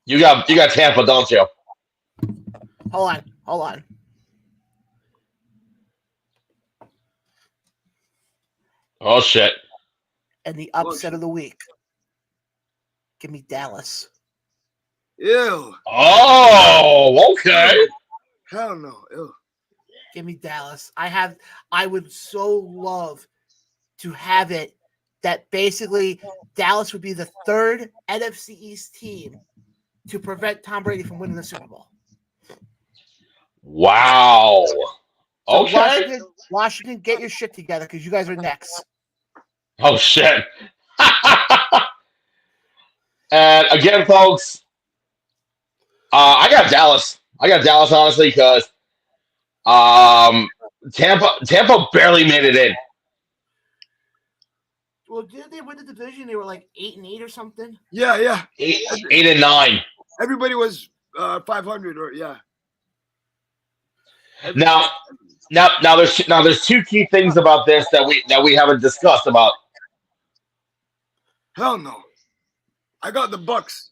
You got Tampa, don't you? Hold on. Oh shit! And the upset of the week. Give me Dallas. Ew. Oh, okay. Hell no. Ew. Give me Dallas. I would so love to have it that basically Dallas would be the third NFC East team to prevent Tom Brady from winning the Super Bowl. Wow. So Okay. Washington, get your shit together because you guys are next. Oh, shit. And again, folks, I got Dallas. Honestly, because Tampa barely made it in. Well, did they win the division? They were like 8-8 or something. Yeah. 8-9. Everybody was 500 or yeah. Now there's two key things about this that we haven't discussed about. Hell no. I got the Bucks.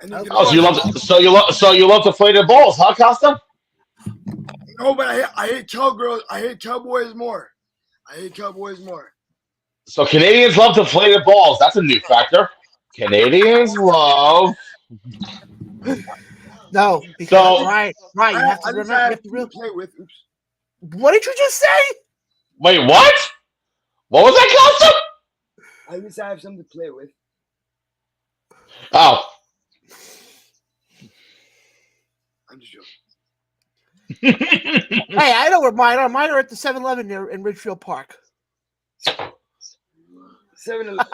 And you can Oh, so you love to play the Ballz, huh, Costa? No, but I hate Cowgirls. I hate Cowboys more. So Canadians love to play the Ballz. That's a new factor. Canadians love. No, because So- right. You have to remember. You have to really play with. Oops. What did you just say? Wait, what? What was that, Costa? At least I have something to play with. Oh. I'm just joking. Hey, I know where mine are. Mine are at the 7-Eleven near in Ridgefield Park. 7-Eleven.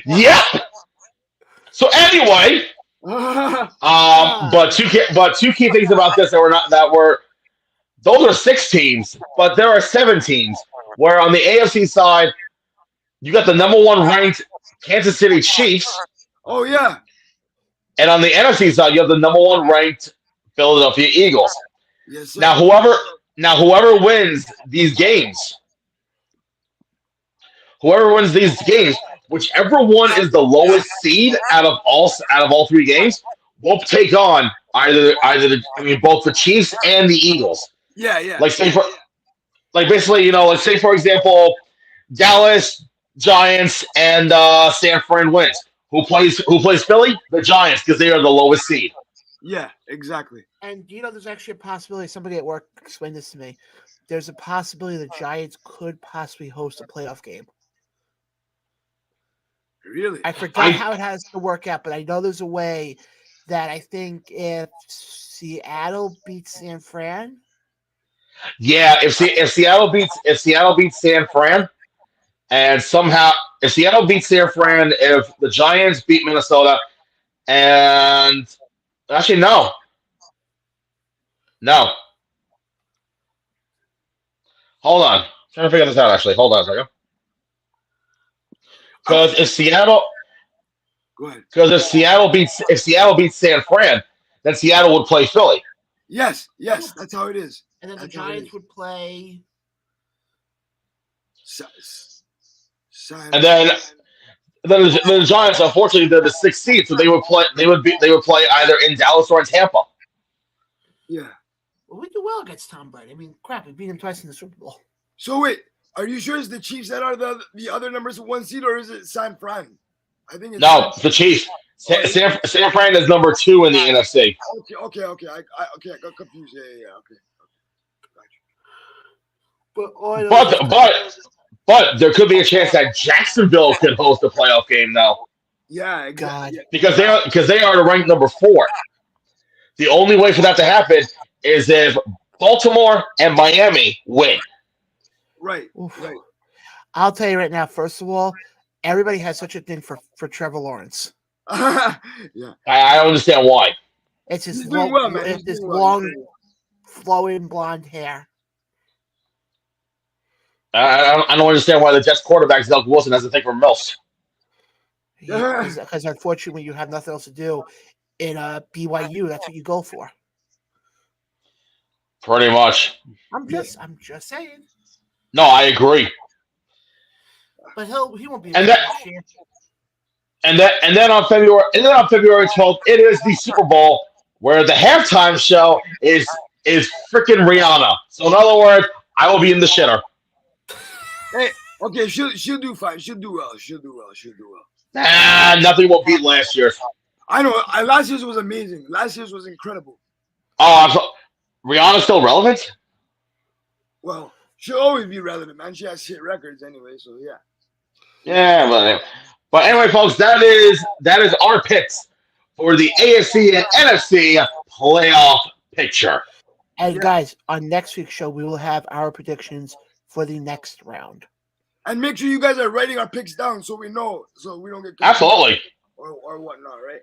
Yep. So anyway, but two key things about this those are 6 teams, but there are 7 teams. Where on the AFC side, you got the number 1 ranked Kansas City Chiefs, Oh yeah. and on the NFC side, you have the number 1 ranked Philadelphia Eagles. Yes, sir. Now, whoever wins these games, whichever one is the lowest seed out of all 3 games, will take on both the Chiefs and the Eagles. Yeah. Let's say for example, Dallas, Giants, and San Fran wins. Who plays Philly? The Giants, because they are the lowest seed. Yeah, exactly. And there's actually a possibility. Somebody at work explained this to me. There's a possibility the Giants could possibly host a playoff game. Really? I forgot how it has to work out, but I know there's a way that I think if Seattle beats San Fran. Yeah, if Seattle beats San Fran, and somehow if Seattle beats San Fran, if the Giants beat Minnesota, and actually no. Hold on, I'm trying to figure this out. Actually, hold on a second. Because if Seattle beats San Fran, then Seattle would play Philly. Yes, that's how it is. And then the Giants would play. And then the Giants, unfortunately, they're the 6th seed, so they would play either in Dallas or in Tampa. Yeah. Well, we do well against Tom Brady. I mean, crap, we beat him twice in the Super Bowl. So wait, are you sure it's the Chiefs that are the other numbers 1 seed, or is it San Fran? I think it's it's the Chiefs. San Fran is number 2 in the NFC. Okay. I got confused. Yeah. Okay. But there could be a chance that Jacksonville could host a playoff game now. Yeah, exactly. Because they are ranked number 4. The only way for that to happen is if Baltimore and Miami win. Right. I'll tell you right now. First of all, everybody has such a thing for Trevor Lawrence. Yeah. I don't understand why. It's his He's doing well, man. He's doing well. long, flowing blonde hair. I don't understand why the Jets quarterback Zach Wilson has a thing for MILFs. Because unfortunately, you have nothing else to do in BYU. That's what you go for. Pretty much. I'm just saying. No, I agree. But he won't be. And then on February 12th, it is the Super Bowl where the halftime show is freaking Rihanna. So in other words, I will be in the shitter. Okay, she'll do fine. She'll do well. Nothing will beat last year's. I know. Last year's was amazing. Last year's was incredible. Oh, Rihanna's still relevant? Well, she'll always be relevant, man. She has hit records anyway, so yeah. Yeah, but anyway, folks, that is our picks for the AFC and NFC playoff picture. And guys, on next week's show, we will have our predictions for the next round. And make sure you guys are writing our picks down so we know, so we don't get Absolutely or whatnot, right?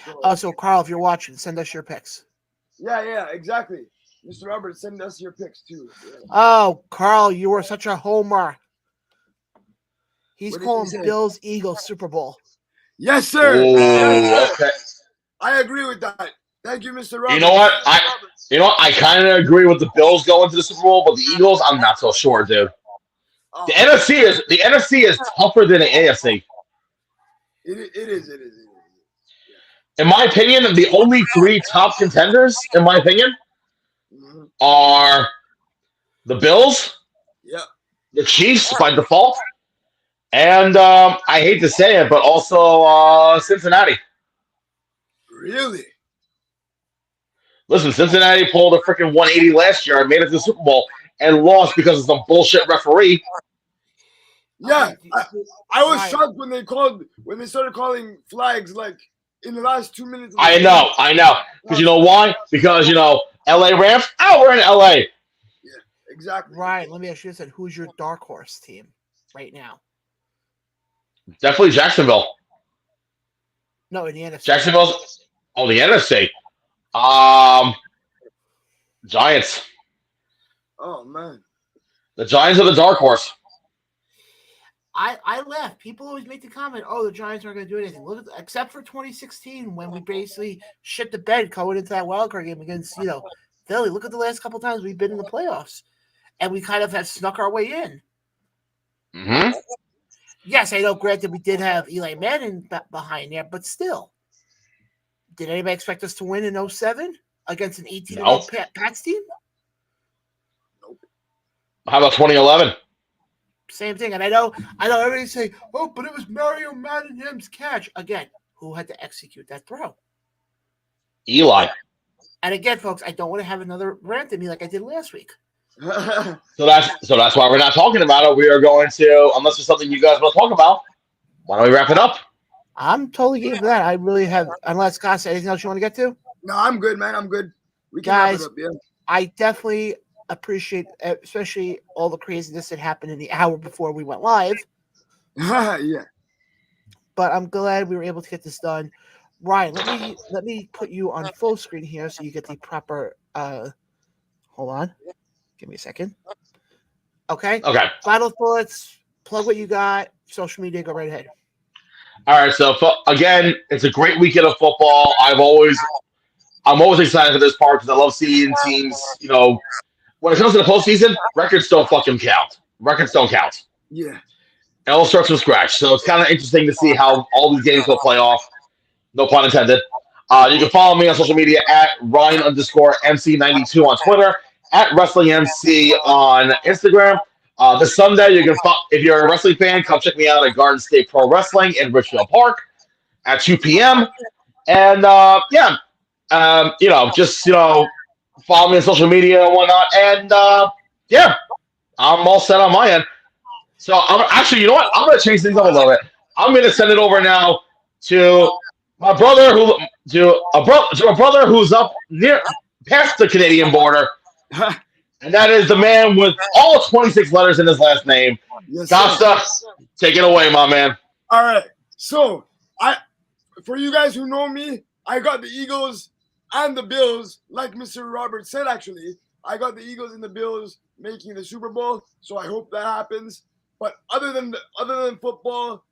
So, Also, Carl, if you're watching, send us your picks. Yeah, exactly. Mr. Robert, send us your picks too. Yeah. Oh, Carl, you are such a homer. He's What did calling he say? Bills Eagles Super Bowl. Yes, sir. Ooh, Yes, sir. okay. I agree with that. Thank you, Mr. Robert. You know what? I kind of agree with the Bills going to the Super Bowl, but the Eagles, I'm not so sure, dude. Oh, The NFC is tougher than the AFC. It is. In my opinion, the only three top contenders, in my opinion, Mhm. are the Bills, Yeah. the Chiefs by default, and I hate to say it, but also Cincinnati. Really? Listen, Cincinnati pulled a freaking 180 last year and made it to the Super Bowl and lost because of some bullshit referee. Yeah. Okay, I was Ryan. shocked when they started calling flags like in the last 2 minutes. Of the I game. know. Because you know why? Because, LA Rams, we're in LA. Exactly. Ryan, let me ask you this: who's your dark horse team right now? Definitely Jacksonville. No, in the NFC. Jacksonville's, the NFC. Giants. Oh man. The Giants are the dark horse. I laugh. People always make the comment, "Oh, the Giants aren't going to do anything." Look at, except for 2016 when we basically shit the bed going into that wild card game against Philly. Look at the last couple times we've been in the playoffs, and we kind of have snuck our way in. Mm-hmm. Yes, I know. Granted, we did have Eli Manning behind there, but still, did anybody expect us to win in 07 against an 18-year-old Pats team? How about 2011? Same thing. And I know everybody say, "Oh, but it was Mario Manningham's catch." Again, who had to execute that throw? Eli. And again, folks, I don't want to have another rant at me like I did last week. So that's why we're not talking about it. We are going to, unless there's something you guys want to talk about, why don't we wrap it up? I'm totally game for that. I really have, unless Scott, anything else you want to get to? No, I'm good, man. I'm good. We can Guys, wrap it up, yeah. I definitely appreciate, especially all the craziness that happened in the hour before we went live. Yeah. But I'm glad we were able to get this done. Ryan, let me put you on full screen here so you get the proper. Hold on, give me a second. Okay. Final thoughts. Plug what you got. Social media. Go right ahead. All right. So again, it's a great weekend of football. I'm always excited for this part because I love seeing teams. When it comes to the postseason, records don't fucking count. Records don't count. Yeah. It all starts from scratch. So it's kind of interesting to see how all these games will play off. No pun intended. You can follow me on social media at Ryan_MC92 on Twitter, at WrestlingMC on Instagram. This Sunday, you can if you're a wrestling fan, come check me out at Garden State Pro Wrestling in Richfield Park at 2 p.m. And just follow me on social media and whatnot. And I'm all set on my end. So I'm actually, you know what? I'm gonna change things up a little bit. I'm gonna send it over now to my brother a brother who's up near past the Canadian border. And that is the man with all 26 letters in his last name. Yes, Costa, take it away, my man. All right. So, for you guys who know me, I got the Eagles and the Bills, like Mr. Robert said, actually. I got the Eagles and the Bills making the Super Bowl, so I hope that happens. But other than football,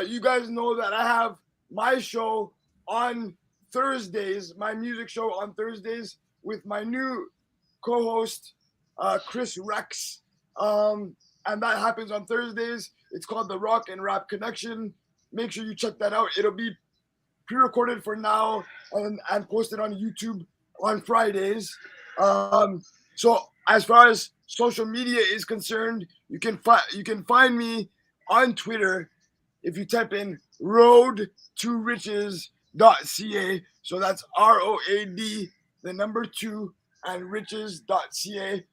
you guys know that I have my show on Thursdays, my music show on Thursdays with my new co-host, Chris Rex. And that happens on Thursdays. It's called The Rock and Rap Connection. Make sure you check that out. It'll be pre-recorded for now and posted on YouTube on Fridays. So as far as social media is concerned, you can find me on Twitter if you type in road2riches.ca. So that's ROAD, the number 2, and riches.ca.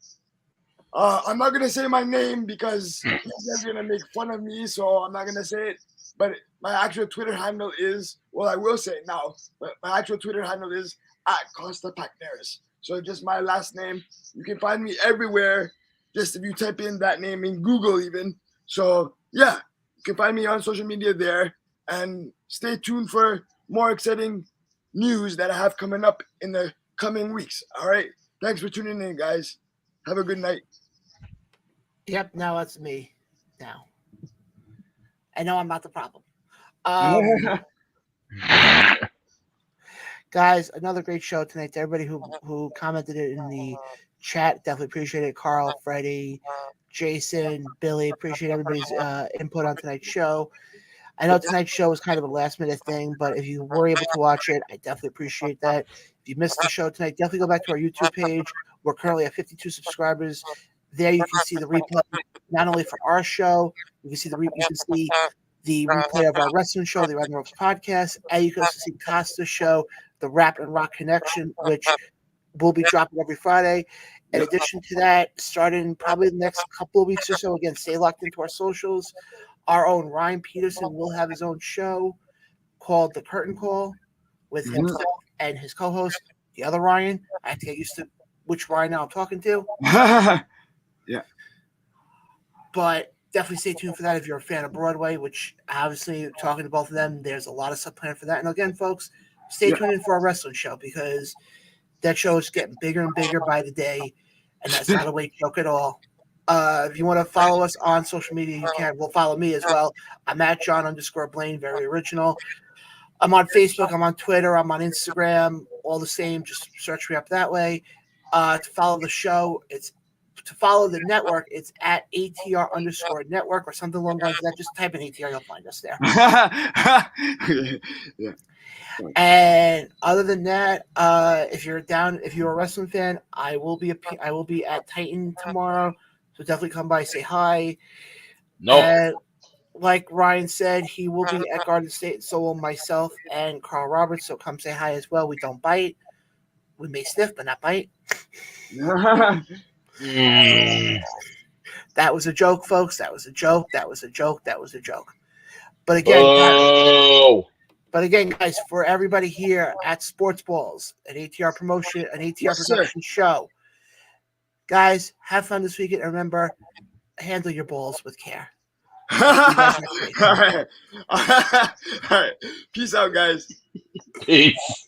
I'm not gonna say my name because you guys are gonna make fun of me, so I'm not gonna say it. But my actual Twitter handle is, well, I will say it now, but my actual Twitter handle is @CostaPacneris. So just my last name. You can find me everywhere, just if you type in that name in Google even. So yeah, you can find me on social media there, and stay tuned for more exciting news that I have coming up in the coming weeks. All right, thanks for tuning in, guys. Have a good night. Yep, now it's me. Now. I know I'm not the problem. Guys, another great show tonight. To everybody who commented it in the chat, definitely appreciate it. Carl, Freddie, Jason, Billy, appreciate everybody's input on tonight's show. I know tonight's show was kind of a last-minute thing, but if you were able to watch it, I definitely appreciate that. If you missed the show tonight, definitely go back to our YouTube page. We're currently at 52 subscribers. There you can see the replay, not only for our show, you can see the replay of our wrestling show, the Around the Ropes podcast, and you can also see Costa's show, the Rap and Rock Connection, which will be dropping every Friday. In addition to that, starting probably the next couple of weeks or so, again, stay locked into our socials. Our own Ryan Peterson will have his own show called The Curtain Call with himself and his co-host, the other Ryan. I have to get used to which Ryan now I'm talking to. Yeah. But definitely stay tuned for that if you're a fan of Broadway, which obviously, talking to both of them, there's a lot of stuff planned for that. And again, folks, stay tuned in for our wrestling show because that show is getting bigger and bigger by the day, and that's not a weight joke at all. If you want to follow us on social media, you can. Well, follow me as well. I'm at John_Blaine, very original. I'm on Facebook. I'm on Twitter. I'm on Instagram. All the same. Just search me up that way. To follow the show, to follow the network, it's at ATR_network or something along those lines. That just type in ATR, you'll find us there. Yeah. And other than that, if you're a wrestling fan, I will be at Titan tomorrow. So definitely come by, say hi. Nope. And like Ryan said, he will be at Garden State, and so will myself and Carl Roberts. So come say hi as well. We don't bite. We may sniff, but not bite. That was a joke, folks. That was a joke. But again, guys, for everybody here at Sports Ballz, an ATR promotion, an ATR production show, guys, have fun this weekend. And remember, handle your balls with care. All right. Peace out, guys. Peace.